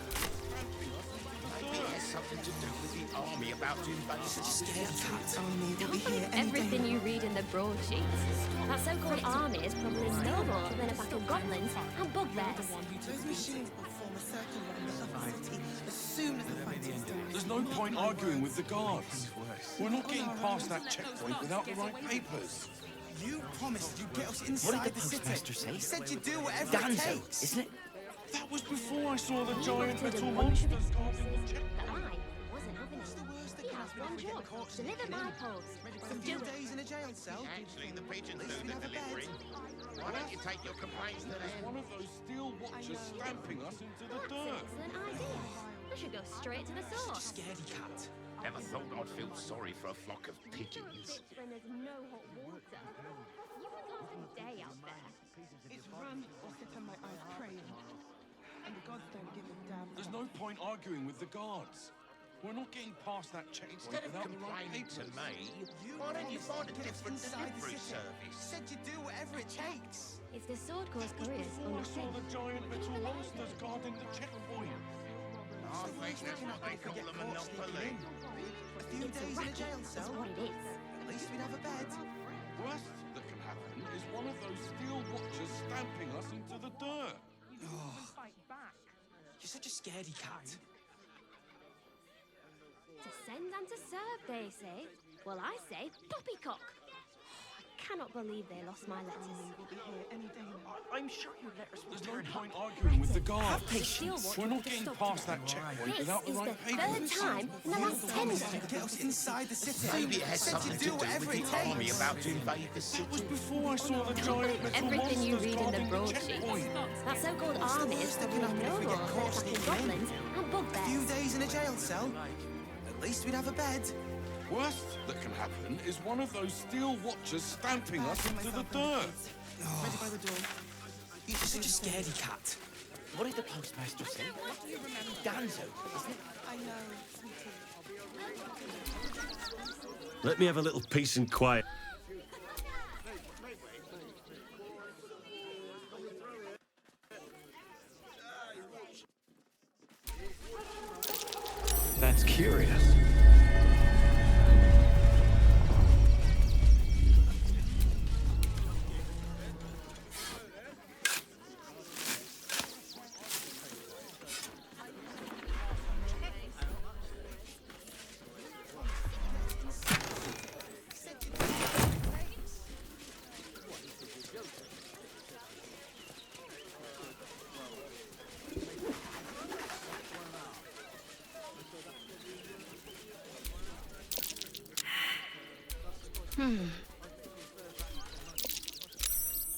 Maybe there's something nothing to do with the army about to invade. Don't believe everything you read in the broadsheets. That so-called army is probably no more than a pack of goblins and bugbears. Those machines will form a circle around the upper city as soon as the fighting's done. There's no point arguing with the guards. We're not getting past that checkpoint without the right papers. You promised you'd get us inside the city. Say? He said you'd do whatever it Danzo, takes. isn't it? That was before I saw the giant metal monsters guarding the checkpoint. But I wasn't having it. He has one job. Deliver my post. A few days in a jail cell. Actually, the pigeons do the delivery. Why don't you take your complaints to them? One of those steel watchers stamping us into the That's an dirt. excellent idea. I should go straight to the source. Scaredy cat. Never thought I'd feel sorry for a flock of pigeons. When there's no hot water. You would last a day out there. It's run or sit on my eyes praying. And the gods don't give a damn. There's no point arguing with the guards. We're not getting past that checkpoint Instead of without the right complaining to papers. me, why don't you find a different delivery service? Said you'd do whatever it takes. It's the Sword Course couriers on I the saw thing. the giant metal monsters guarding the checkpoint. I think that's what they call a monopoly. A few days in a jail That's cell. what it is. At least we'd have a bed. Worst that can happen is one of those steel watchers stamping us into the dirt. You're such a scaredy cat. To send and to serve, they say. Well, I say poppycock. I cannot believe they lost my letters. We'll be here any day now. I'm sure your letters will There's no turn point up. arguing with the guards. Have patience. We're not getting past that checkpoint This without the is the right third papers. time in the last 10 days. Get us inside the city. Maybe it has Said something you'd to do do whatever with it the army takes. about to invade the city. That was before I saw the Don't giant believe metal everything you monsters read in the guarding the broadsheets. checkpoint. That so-called army is probably no more than a pack of goblins and A few bugbears. days in a jail cell. At least we'd have a bed. Worst that can happen is one of those steel watchers stamping us into the dirt. Ready by the door. You're such a scaredy cat. What did the postmaster say? Danzo, isn't it? I know, sweetie. Let me have a little peace and quiet. That's curious.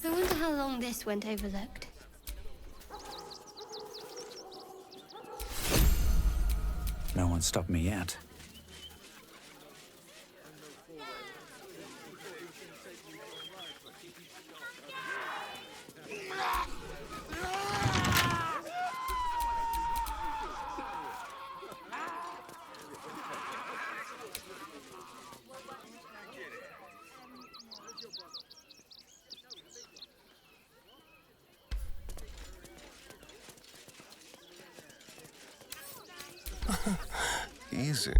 I wonder how long this went overlooked. No one stopped me yet. Easy.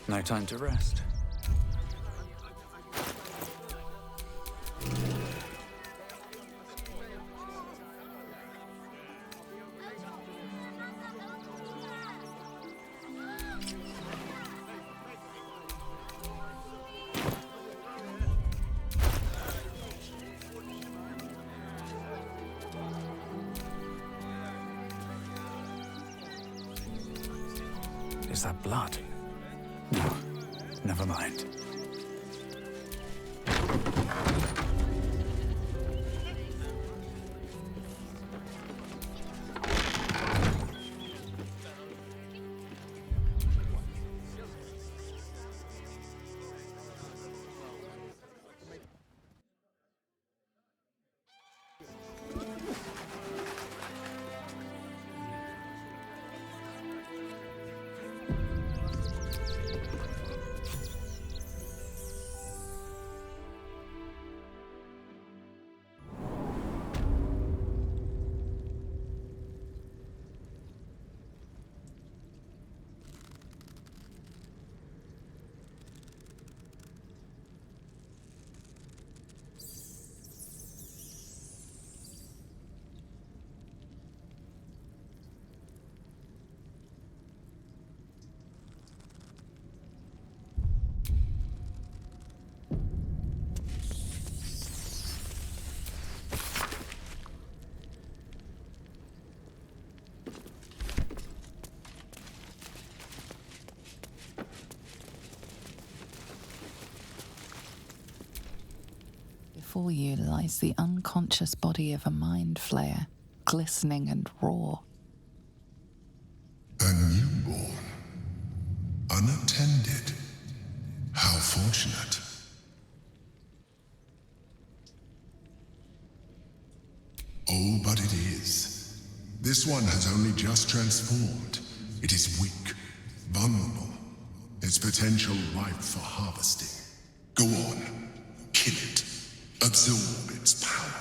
No time to rest. Is that blood? No, never mind. before you lies the unconscious body of a mind flayer, glistening and raw. A newborn. Unattended. How fortunate. Oh, but it is. This one has only just transformed. It is weak, vulnerable. Its potential ripe for harvesting. Go on. Kill it. Absorb its power.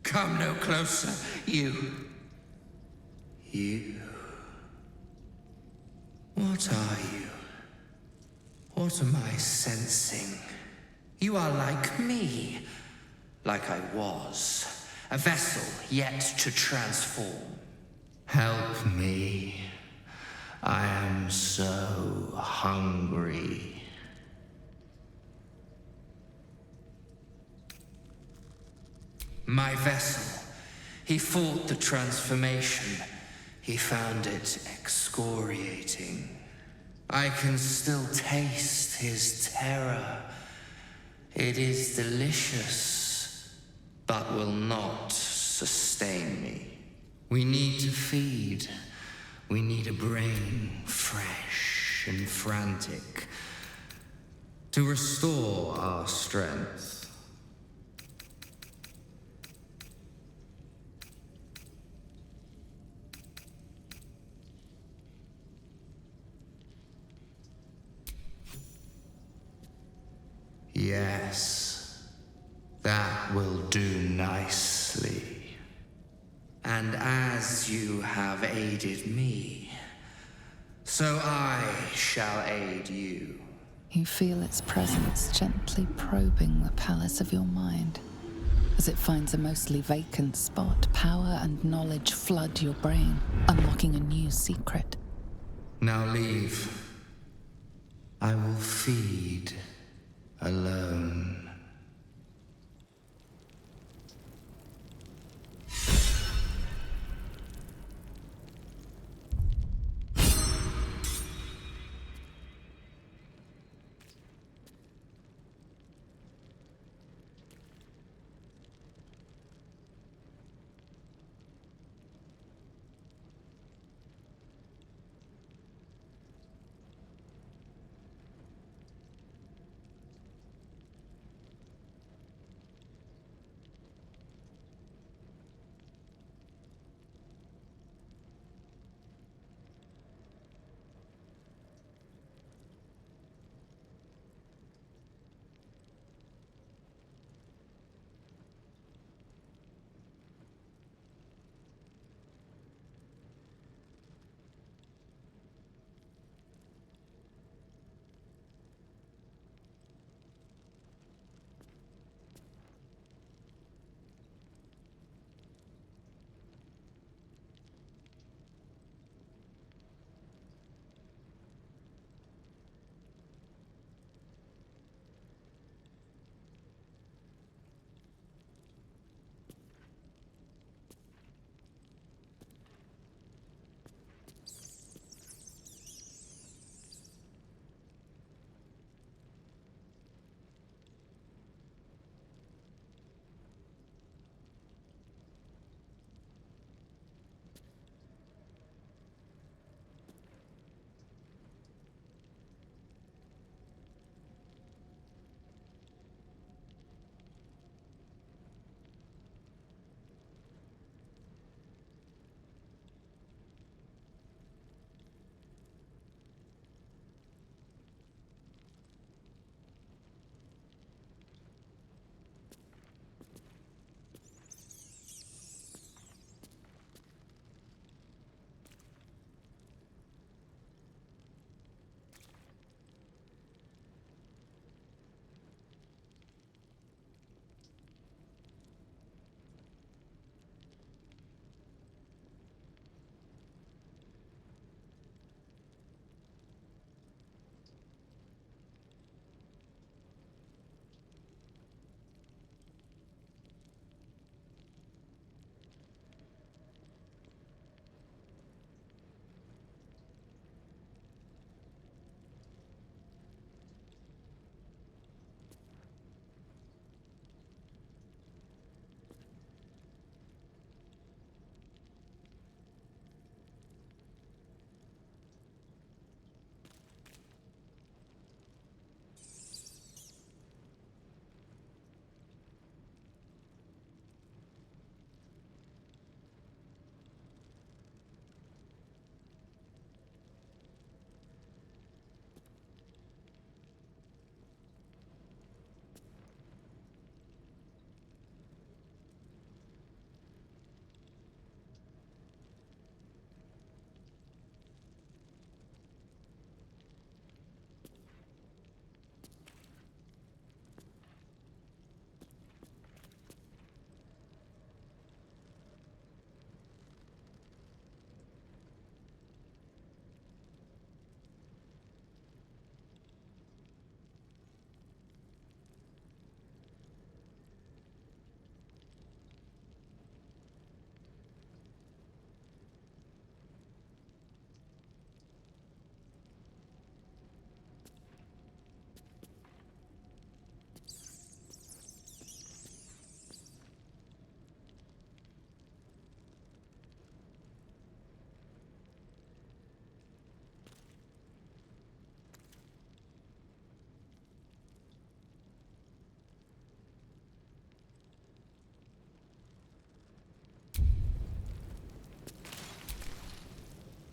Come no closer, you. You. What are you? What am I sensing? You are like me. Like I was. A vessel yet to transform. Help me. I am so hungry. My vessel. He fought the transformation. He found it excoriating. I can still taste his terror. It is delicious, but will not sustain me. We need to feed. We need a brain fresh and frantic to restore our strength. Yes, that will do nicely. And as you have aided me, so I shall aid you. You feel its presence gently probing the palace of your mind. As it finds a mostly vacant spot, power and knowledge flood your brain, unlocking a new secret. Now leave. I will feed alone.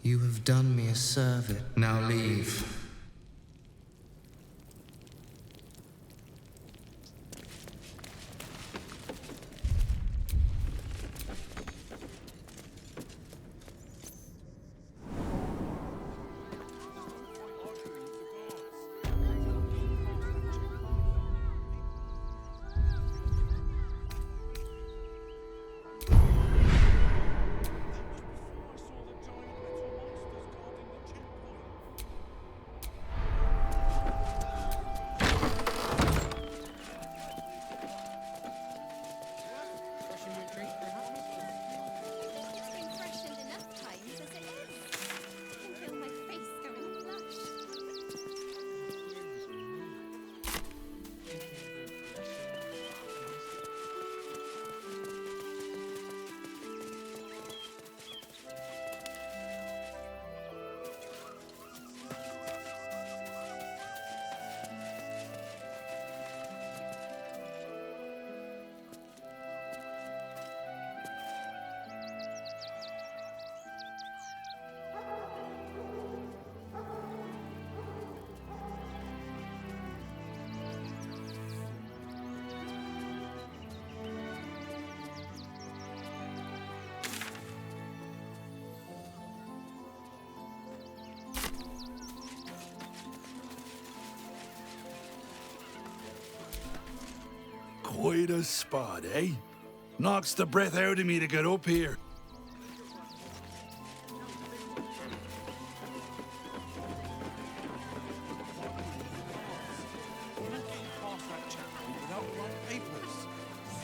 You have done me a service. Now leave. Quite a spot, eh? Knocks the breath out of me to get up here.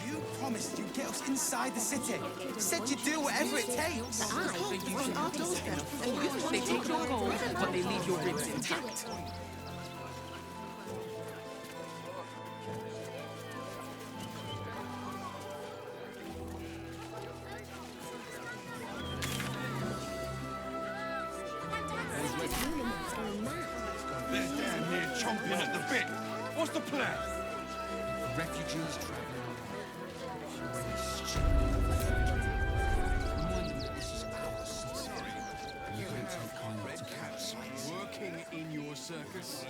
You promised you'd get us inside the city. Said you'd do whatever it takes. They take your gold, but they leave your ribs intact. They're down here chomping at the bit. What's the plan? Refugees traveling. Remind them that this is our city. And you don't take kindly to cats. Working in your circus?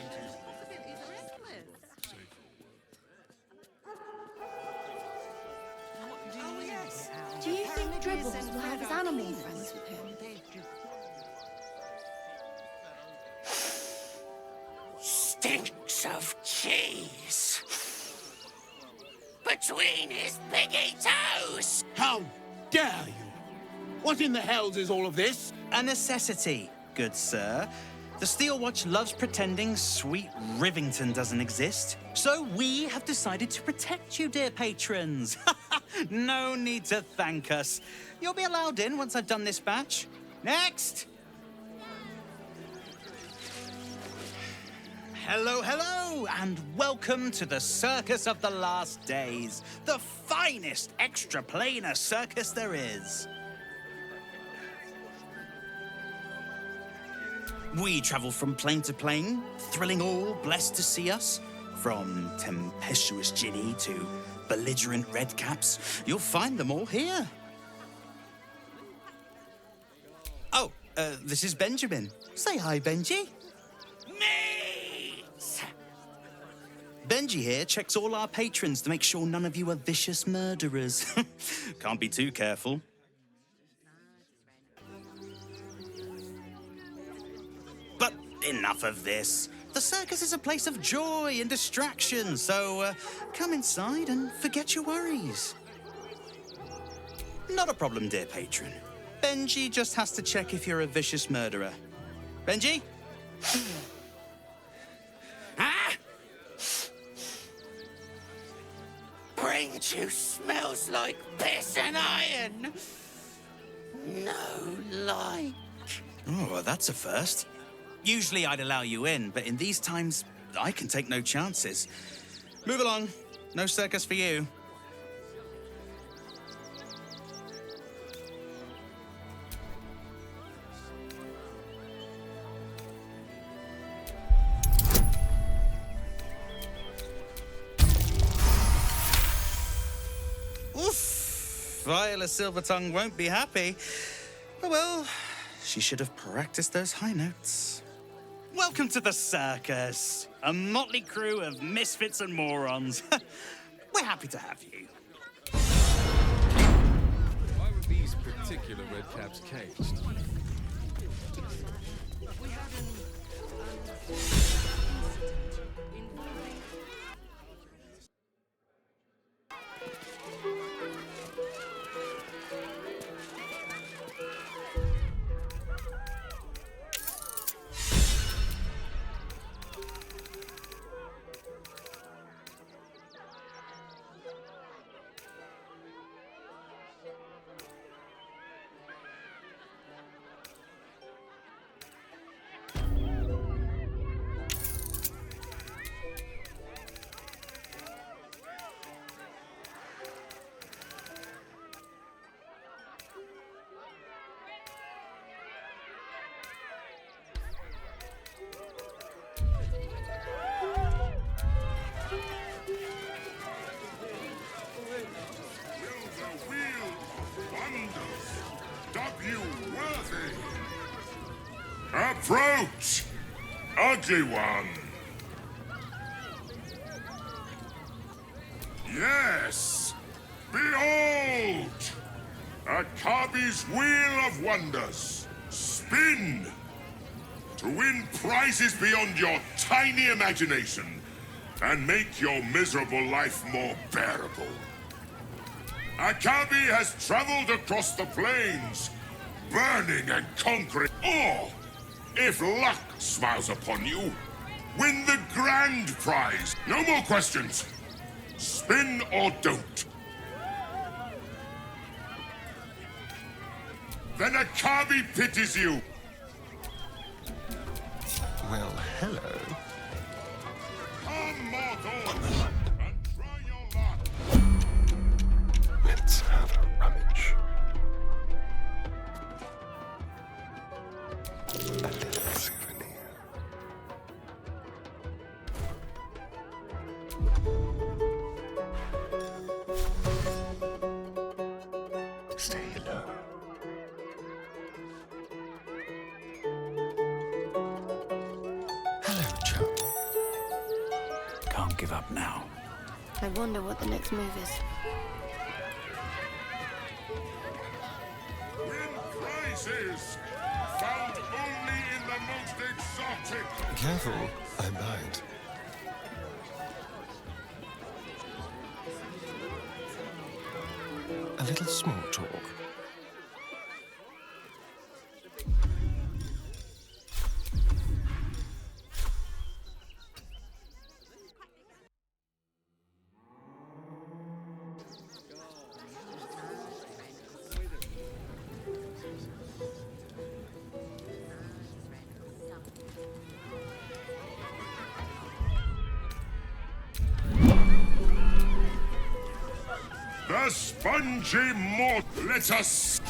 Do you think Dribbles will have his animal friends with him? Stinks of cheese between his piggy toes. How dare you? What in the hells is all of this? A necessity, good sir. The Steel Watch loves pretending sweet Rivington doesn't exist. So we have decided to protect you, dear patrons. No need to thank us. You'll be allowed in once I've done this batch. Next! Hello, hello, and welcome to the Circus of the Last Days, the finest extra-planar circus there is. We travel from plane to plane, thrilling all blessed to see us. From tempestuous Ginny to belligerent redcaps, you'll find them all here. Oh, this is Benjamin. Say hi, Benji. Benji here checks all our patrons to make sure none of you are vicious murderers. Can't be too careful. But enough of this. The circus is a place of joy and distraction, so come inside and forget your worries. Not a problem, dear patron. Benji just has to check if you're a vicious murderer. Benji? Ah! Brain juice smells like piss and iron. No like. Oh, well, that's a first. Usually I'd allow you in, but in these times, I can take no chances. Move along. No circus for you. Oof! Viola Silvertongue won't be happy. Oh well, She should have practiced those high notes. Welcome to the circus, a motley crew of misfits and morons. We're happy to have you. Why were these particular redcaps caged? Approach, ugly one. Yes, behold, Akabi's Wheel of Wonders. Spin to win prizes beyond your tiny imagination and make your miserable life more bearable. Akabi has traveled across the plains, burning and conquering. Or, if luck smiles upon you, win the grand prize. No more questions. Spin or don't. Then Akabi pities you. Well, hello. Come, mortal, and try your luck. Let's have a rummage. A little souvenir. Stay low. Hello, chum. Can't give up now. I wonder what the next move is. Win prizes found only in the most exotic. Careful, I might. A little small talk. The spongy mort. Let us.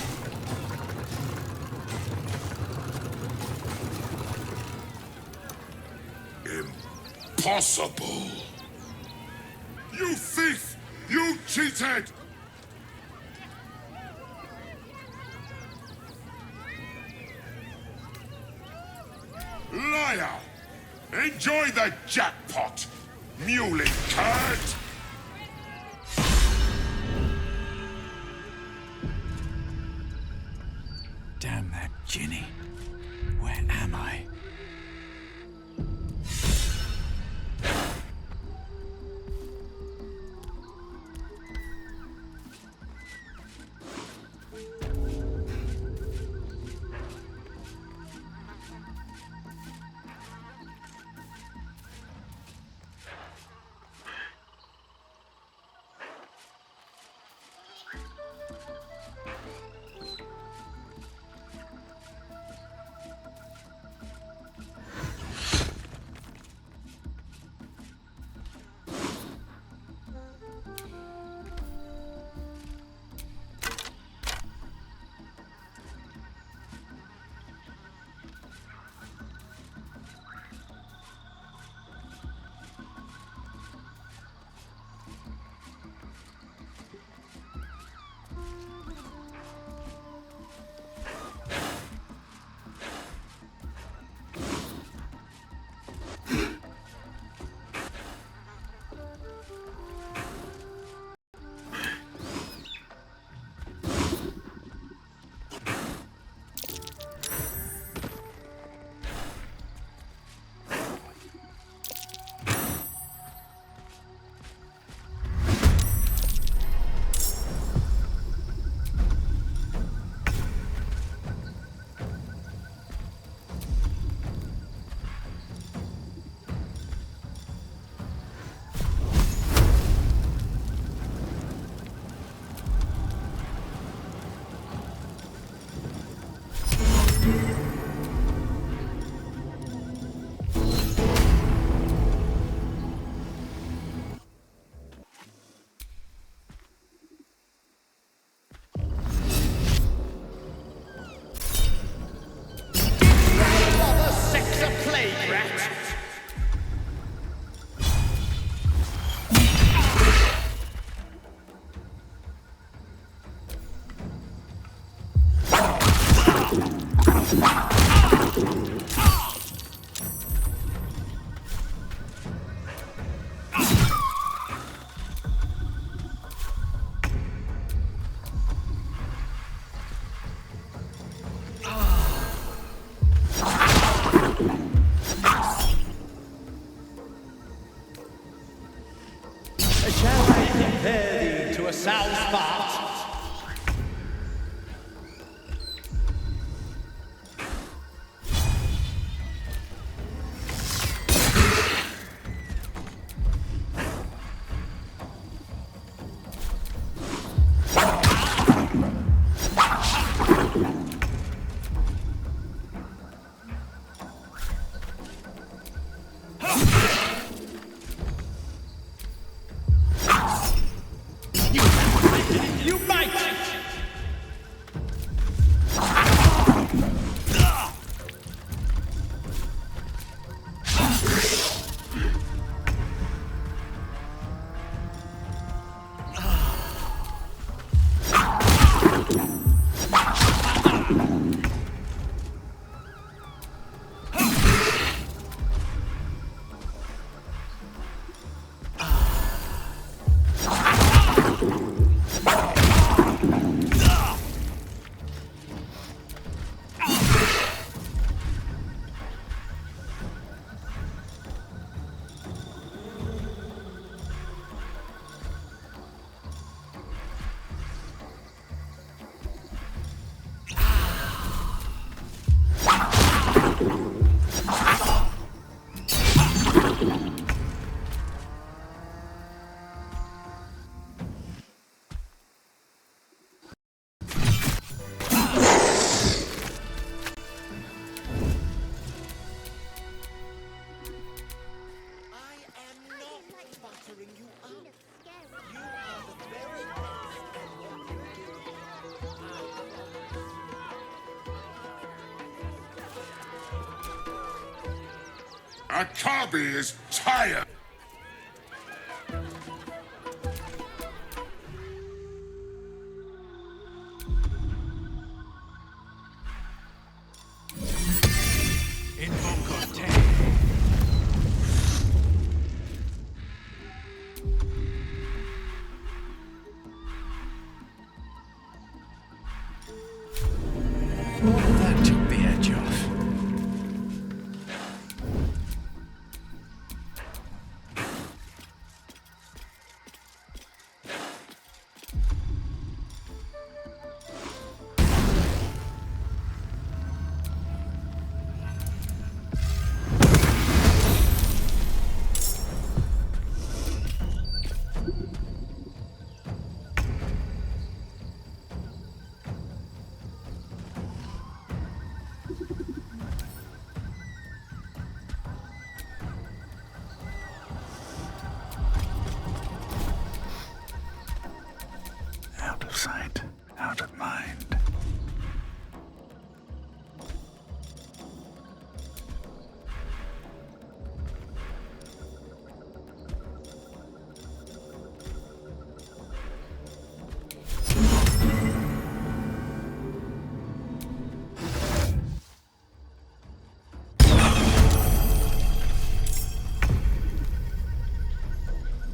Impossible. You thief! You cheated! Liar! Enjoy the jackpot, muley curd! Damn that Ginny. Where am I? Shall I prepare thee to a sound spot? You might! Akabi is tired! That took the edge off. Out of sight, out of mind.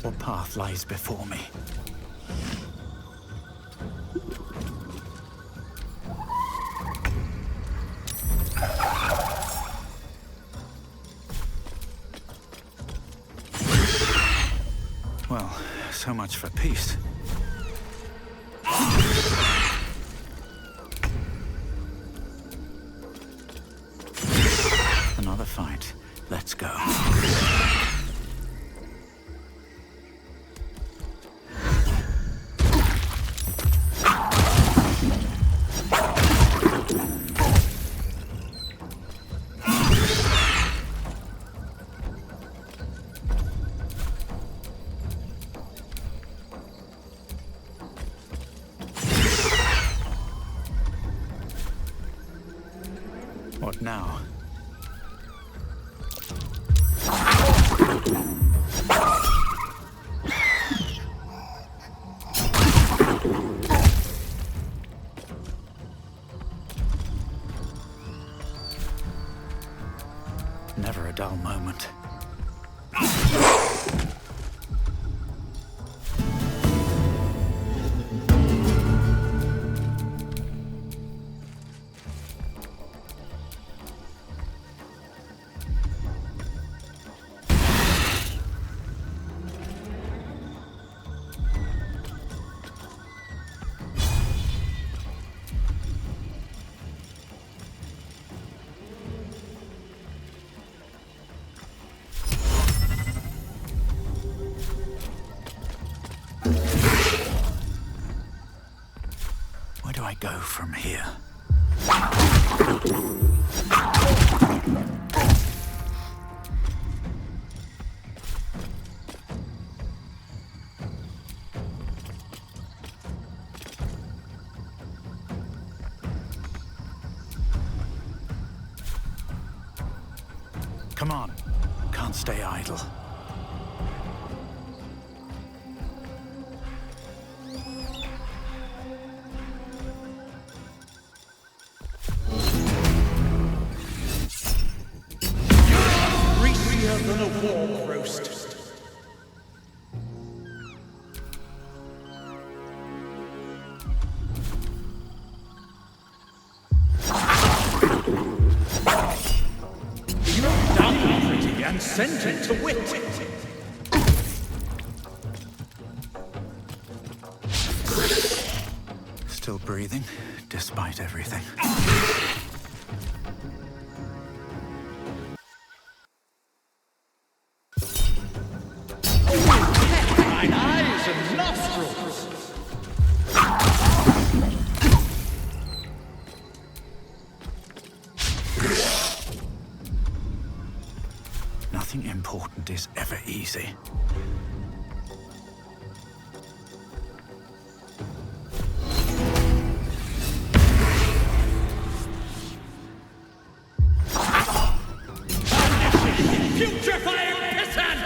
What path lies before me? Well, so much for peace. Another fight. Let's go. What now? Never a dull moment. Where do I go from here? Come on. Can't stay idle. Greasier than a warm roast. Done pretty and sent it to wit. Still breathing, despite everything. Mine eyes and nostrils. Nothing important is ever easy. Putrefying pissant!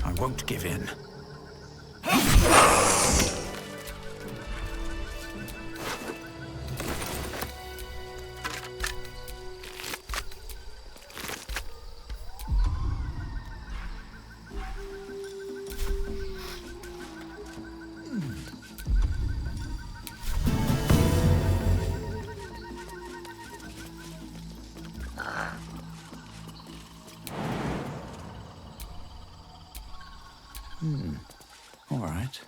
I won't give in. All right.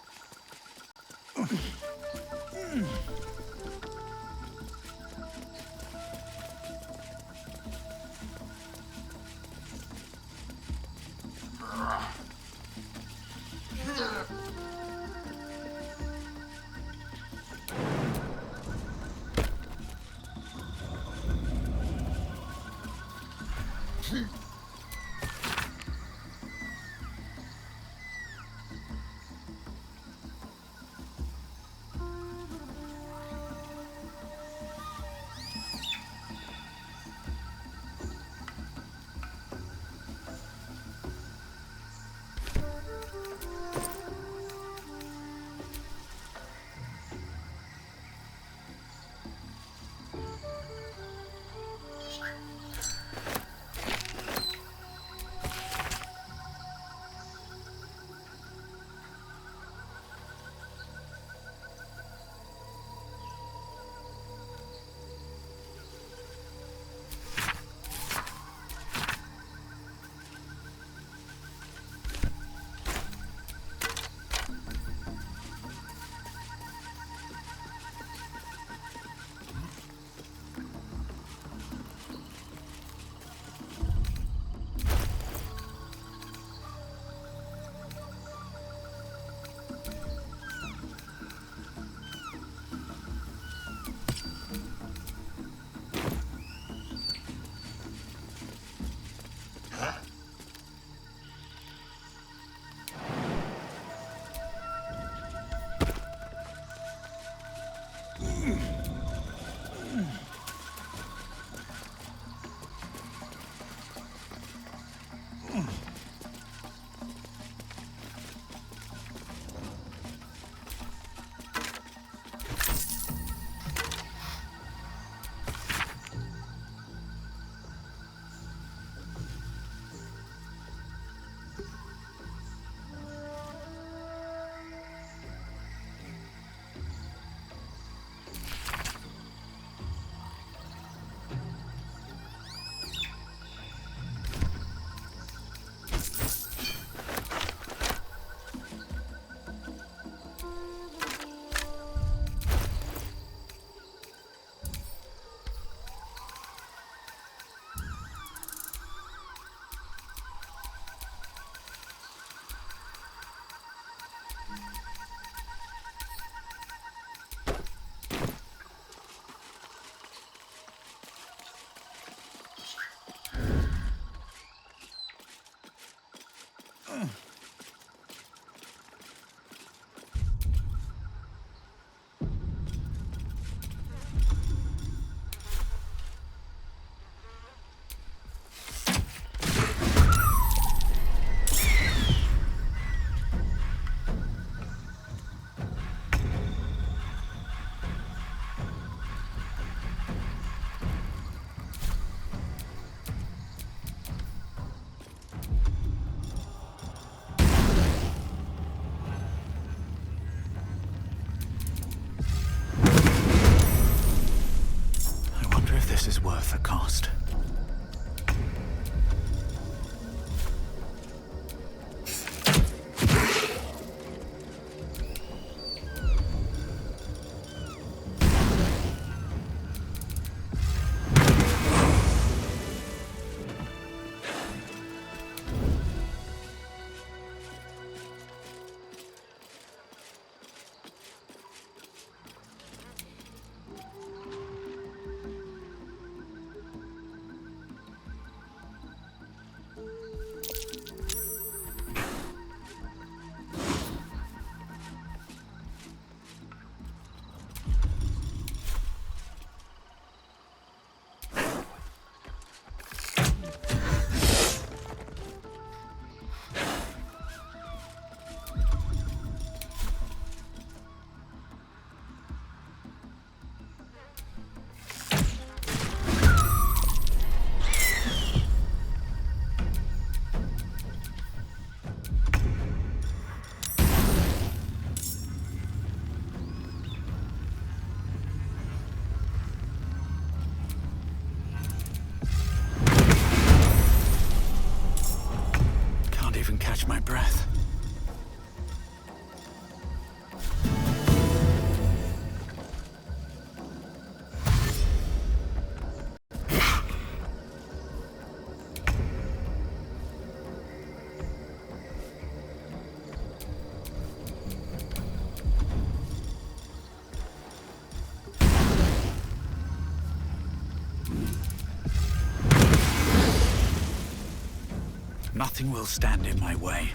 Nothing will stand in my way.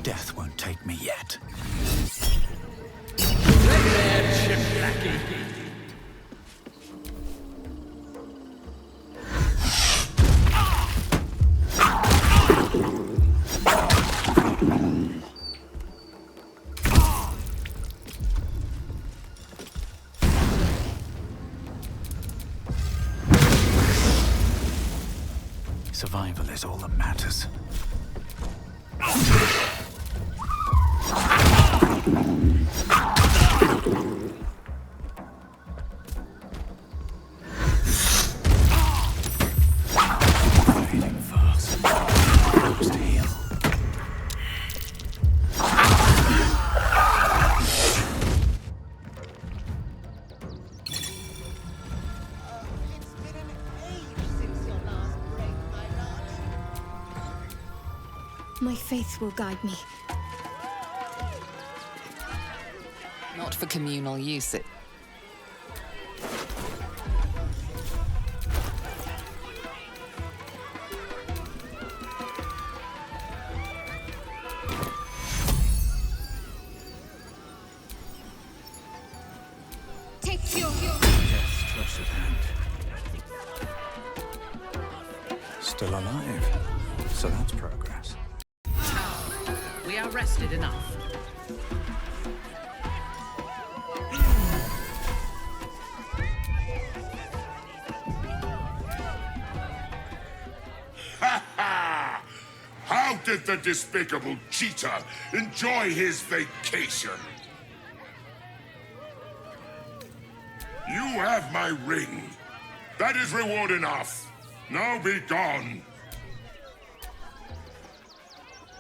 Death won't take me yet. Survival is all that matters. Fading fast. Almost heal. My faith will guide me. Not for communal use, it. Take your... Yes, close at hand. Still alive. So that's progress. We are rested enough. Ha ha! How did the despicable cheater enjoy his vacation? You have my ring. That is reward enough. Now be gone.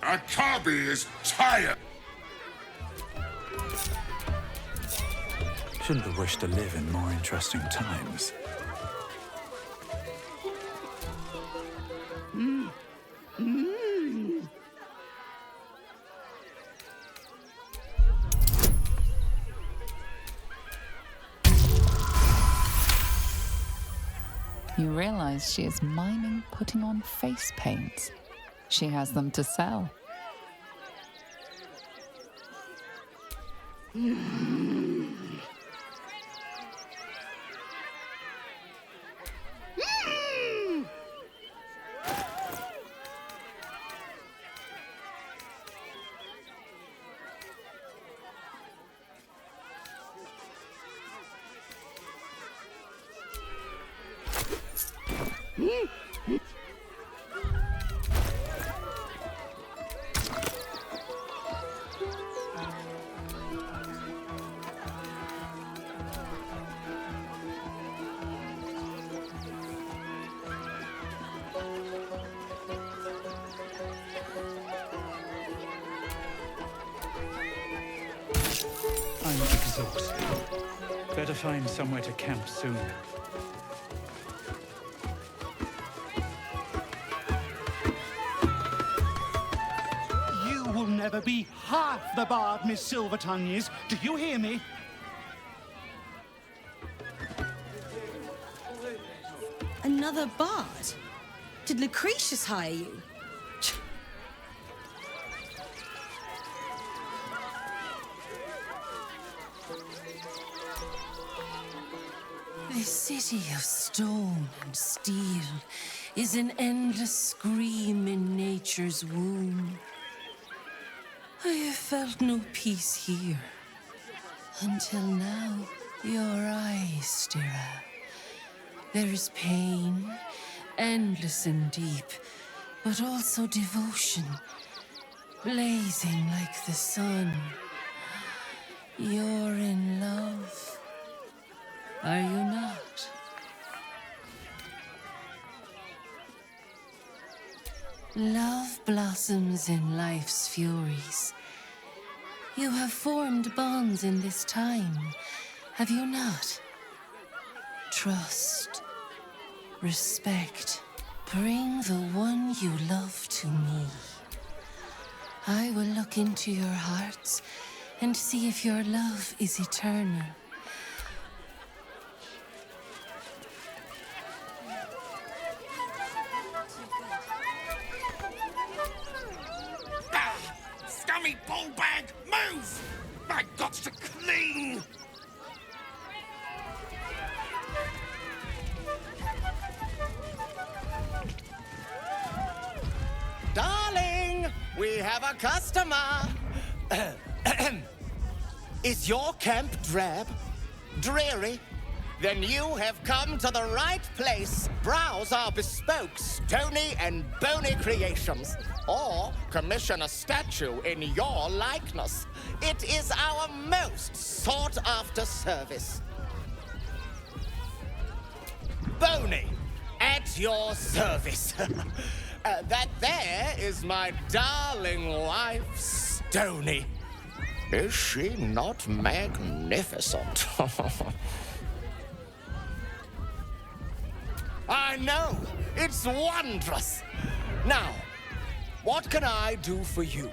Akabi is tired. Shouldn't have wished to live in more interesting times. You realize she is miming putting on face paints. She has them to sell. I'm exhausted. Better find somewhere to camp soon. You will never be half the bard Miss Silvertongue is. Do you hear me? Another bard? Did Lucretius hire you? This city of stone and steel is an endless scream in nature's womb. I have felt no peace here. Until now, your eyes, Stira. There is pain, endless and deep, but also devotion, blazing like the sun. You're in love. Are you not? Love blossoms in life's furies. You have formed bonds in this time, have you not? Trust, respect. Bring the one you love to me. I will look into your hearts and see if your love is eternal. Scummy ball bag, move! I got to clean! Darling, we have a customer. Is your camp drab? Dreary? Then you have come to the right place. Browse our bespoke, stony and bony creations. Or commission a statue in your likeness. It is our most sought-after service. Bony, at your service. That there is my darling wife, Stony. Is she not magnificent? I know, it's wondrous. Now, what can I do for you?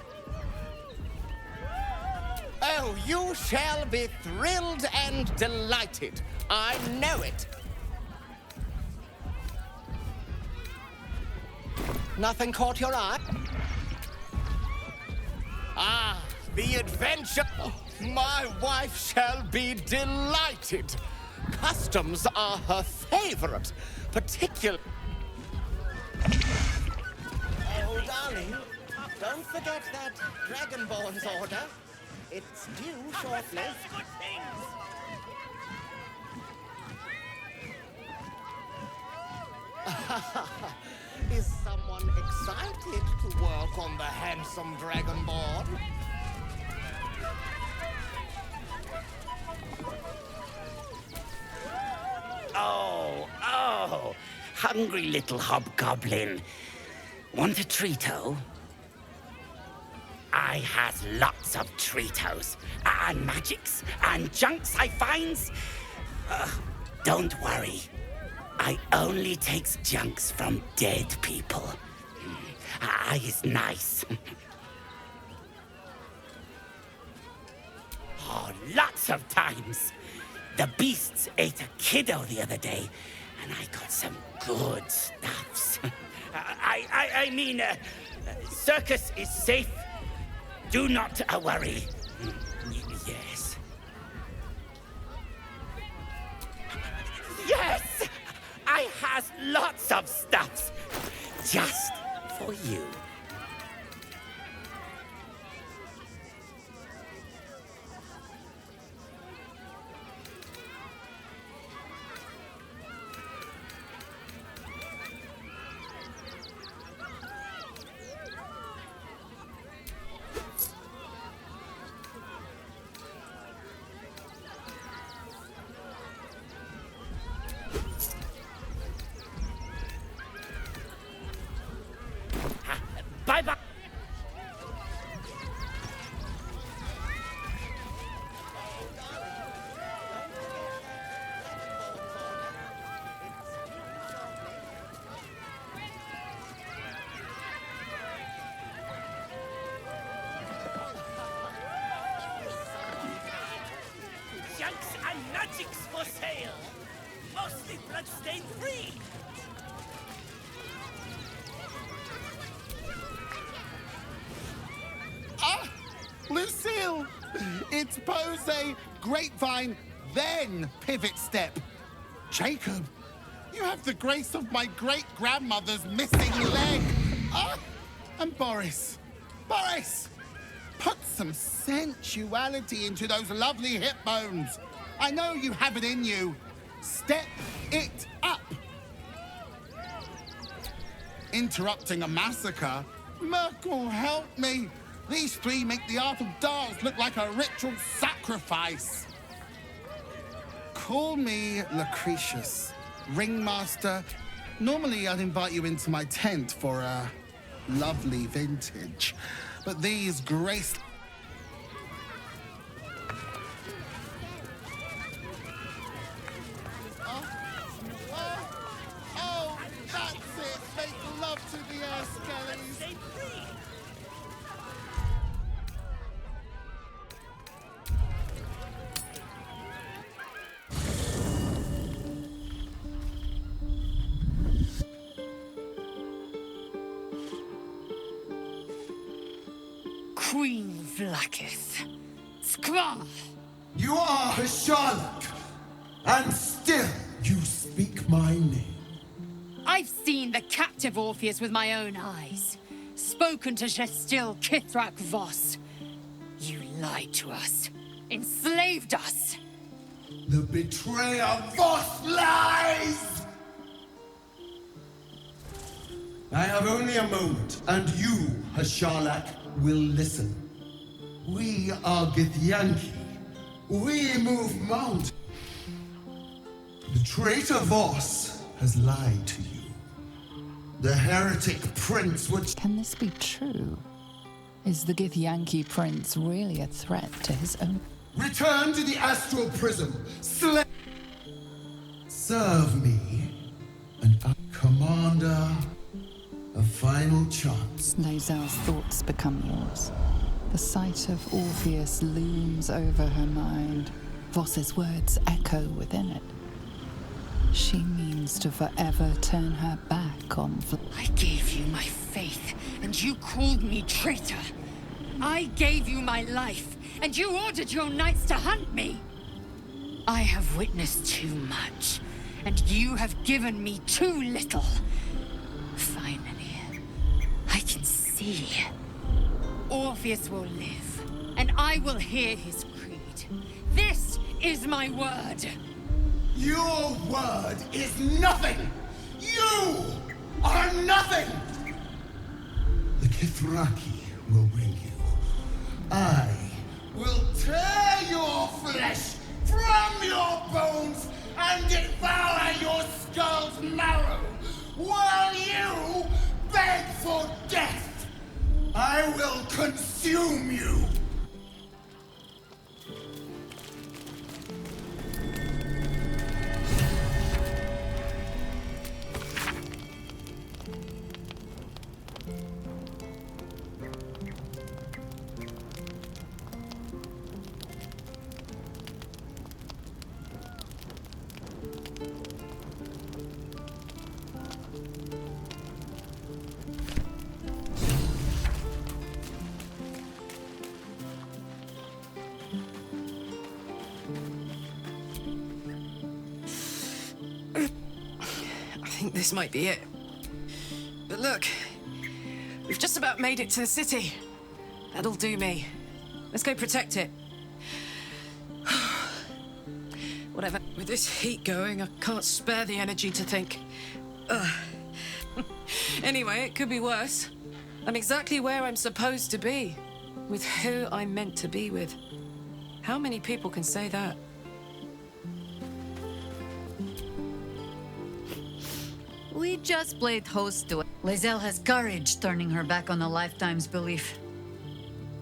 Oh, you shall be thrilled and delighted. I know it. Nothing caught your eye? Ah, the adventure. My wife shall be delighted. Customs are her favorite, particular. Oh, darling, don't forget that Dragonborn's order. It's due shortly. Is someone excited to work on the handsome Dragonborn? Oh, hungry little hobgoblin. Want a treato? I has lots of treatos, and magics, and junks I finds. Don't worry. I only takes junks from dead people. I is nice. Oh, lots of times. The beasts ate a kiddo the other day, and I got some good stuffs. I mean, circus is safe. Do not worry. Yes. Yes! I has lots of stuffs. Just for you. Bye-bye. Junks and magics for sale. Mostly bloodstain free. Ah! Lucille! It's pose, grapevine, then pivot step. Jacob, you have the grace of my great-grandmother's missing leg. Ah! And Boris. Boris! Put some sensuality into those lovely hip bones. I know you have it in you. Step it up. Interrupting a massacre? Merkel, help me. These three make the art of dance look like a ritual sacrifice. Call me Lucretius, ringmaster. Normally, I'd invite you into my tent for a lovely vintage. But these grace... Oh, that's it. Make love to the air skellies. Queen Vlakith. Skva! You are Hasharlok, and still you speak my name. I've seen the captive Orpheus with my own eyes. Spoken to Gestil Kithrak Voss. You lied to us. Enslaved us. The betrayer Voss lies! I have only a moment, and you, Hasharlok, will listen. We are Githyanki. We move mountains. The traitor Voss has lied to you. The heretic prince would... Can this be true? Is the Githyanki prince really a threat to his own... Return to the astral prism. Serve me, and Commander, a final chance. Lae'zel's thoughts become yours. The sight of Orpheus looms over her mind. Voss's words echo within it. She means to forever turn her back on... I gave you my faith, and you called me traitor. I gave you my life, and you ordered your knights to hunt me. I have witnessed too much, and you have given me too little. Finally, I can see. Orpheus will live, and I will hear his creed. This is my word. Your word is nothing! You are nothing! The Kithraki will bring you. I will tear your flesh from your bones and devour your skull's marrow while you beg for death. I will consume you. I think this might be it. But look, we've just about made it to the city. That'll do me. Let's go protect it. Whatever. With this heat going, I can't spare the energy to think. Anyway, it could be worse. I'm exactly where I'm supposed to be, with who I'm meant to be with. How many people can say that? We just played host to it. Lae'zel has courage, turning her back on a lifetime's belief.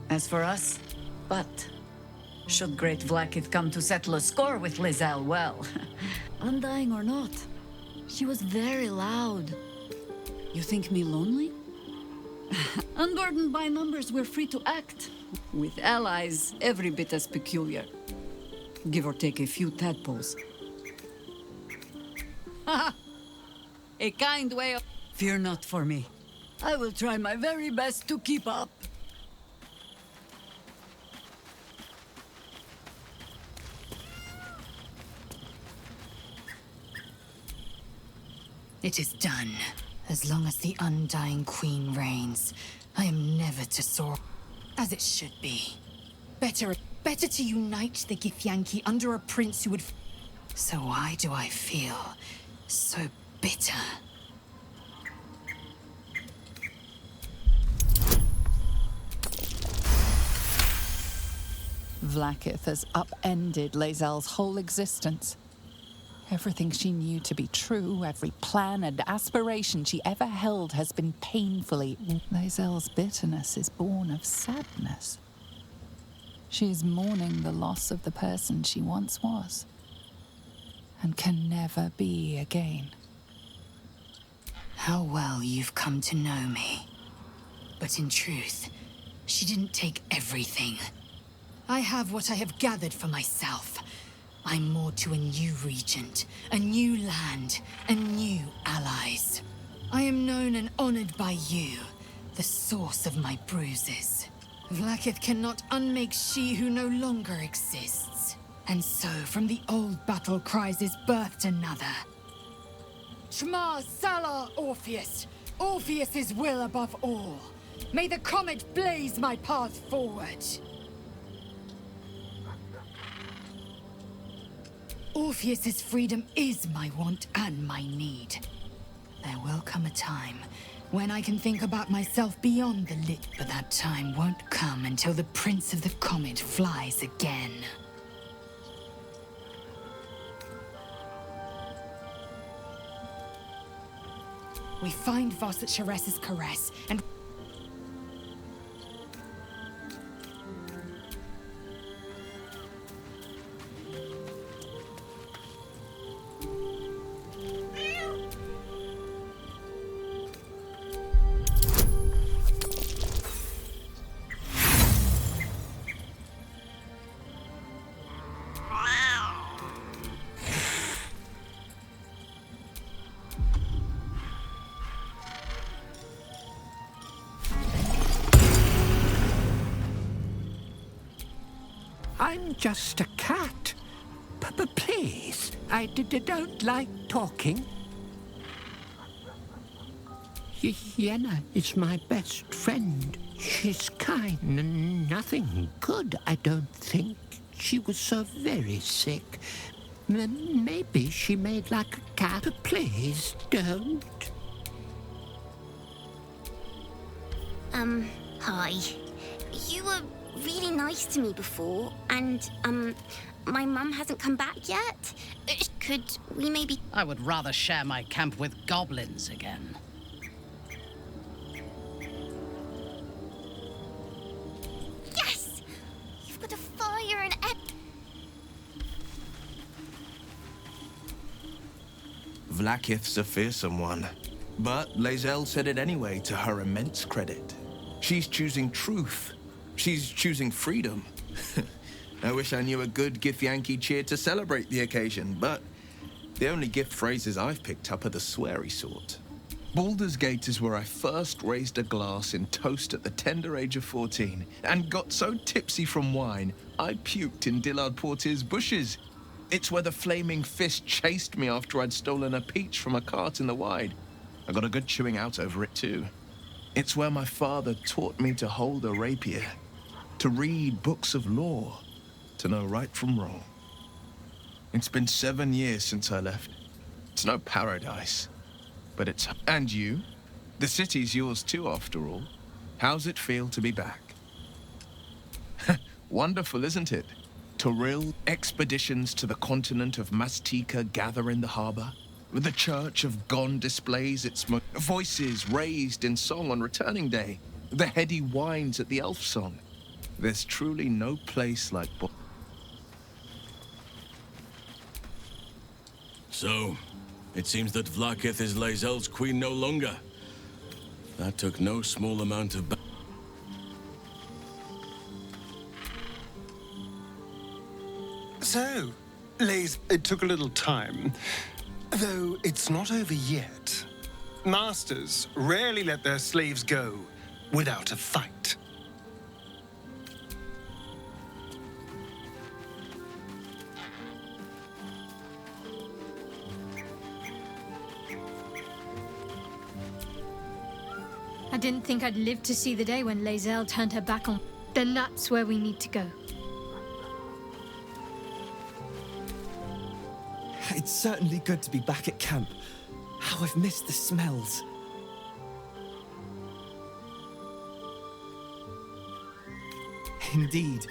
As for us, but should Great Vlakith come to settle a score with Lae'zel, well, undying or not, she was very loud. You think me lonely? Unburdened by numbers, we're free to act. With allies, every bit as peculiar. Give or take a few tadpoles. A kind way of... Fear not for me. I will try my very best to keep up. It is done. As long as the Undying Queen reigns, I am never to soar. As it should be. Better to unite the Githyanki under a prince who would... So why do I feel so bitter? Vlakith has upended Lae'zel's whole existence. Everything she knew to be true, every plan and aspiration she ever held has been painfully... Lae'zel's bitterness is born of sadness. She is mourning the loss of the person she once was, and can never be again. How well you've come to know me. But in truth, she didn't take everything. I have what I have gathered for myself. I'm more to a new regent, a new land, and new allies. I am known and honored by you, the source of my bruises. Vlaakith cannot unmake she who no longer exists. And so from the old battle cries is birthed another. Shema Salar Orpheus. Orpheus's will above all. May the comet blaze my path forward. Orpheus's freedom is my want and my need. There will come a time when I can think about myself beyond the lit, but that time won't come until the Prince of the Comet flies again. We find Voss at Sharess's caress, and I'm just a cat. But please, I don't like talking. Yenna is my best friend. She's kind and nothing good, I don't think. She was so very sick. Maybe she made like a cat. But please, don't. Hi. You were really nice to me before, and, my mum hasn't come back yet. Could we maybe... I would rather share my camp with goblins again. Yes! You've got a fire and Vlaakith's a fearsome one. But Lae'zel said it anyway, to her immense credit. She's choosing truth. She's choosing freedom. I wish I knew a good Githyanki cheer to celebrate the occasion, but the only gift phrases I've picked up are the sweary sort. Baldur's Gate is where I first raised a glass in toast at the tender age of 14, and got so tipsy from wine, I puked in Dillard Portier's bushes. It's where the flaming fist chased me after I'd stolen a peach from a cart in the Wide. I got a good chewing out over it too. It's where my father taught me to hold a rapier, to read books of law, to know right from wrong. It's been 7 years since I left. It's no paradise, but it's... And you? The city's yours too, after all. How's it feel to be back? Wonderful, isn't it? Toril, expeditions to the continent of Mastika gather in the harbor. The Church of Gon displays its voices raised in song on returning day. The heady whines at the elf song. There's truly no place like... So, it seems that Vlaakith is Lae'zel's queen no longer. That took no small amount of... So, Lae'zel, it took a little time. Though it's not over yet. Masters rarely let their slaves go without a fight. I didn't think I'd live to see the day when Lae'zel turned her back on... Then that's where we need to go. It's certainly good to be back at camp. How I've missed the smells. Indeed.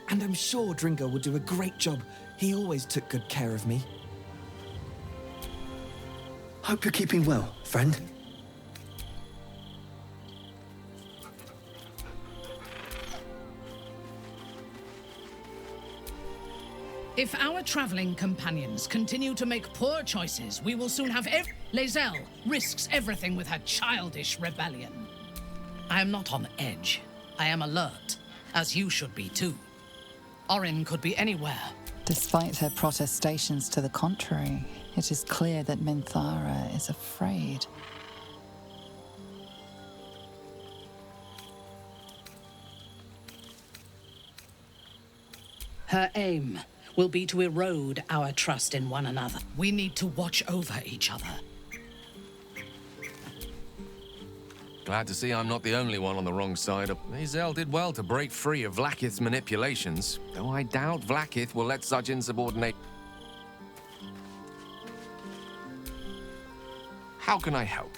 And I'm sure Dringo will do a great job. He always took good care of me. Hope you're keeping well, friend. If our traveling companions continue to make poor choices, we will soon have Lae'zel risks everything with her childish rebellion. I am not on edge. I am alert, as you should be too. Orin could be anywhere. Despite her protestations to the contrary, it is clear that Minthara is afraid. Her aim will be to erode our trust in one another. We need to watch over each other. Glad to see I'm not the only one on the wrong side. Lae'zel did well to break free of Vlaakith's manipulations, though I doubt Vlaakith will let such insubordinate... How can I help?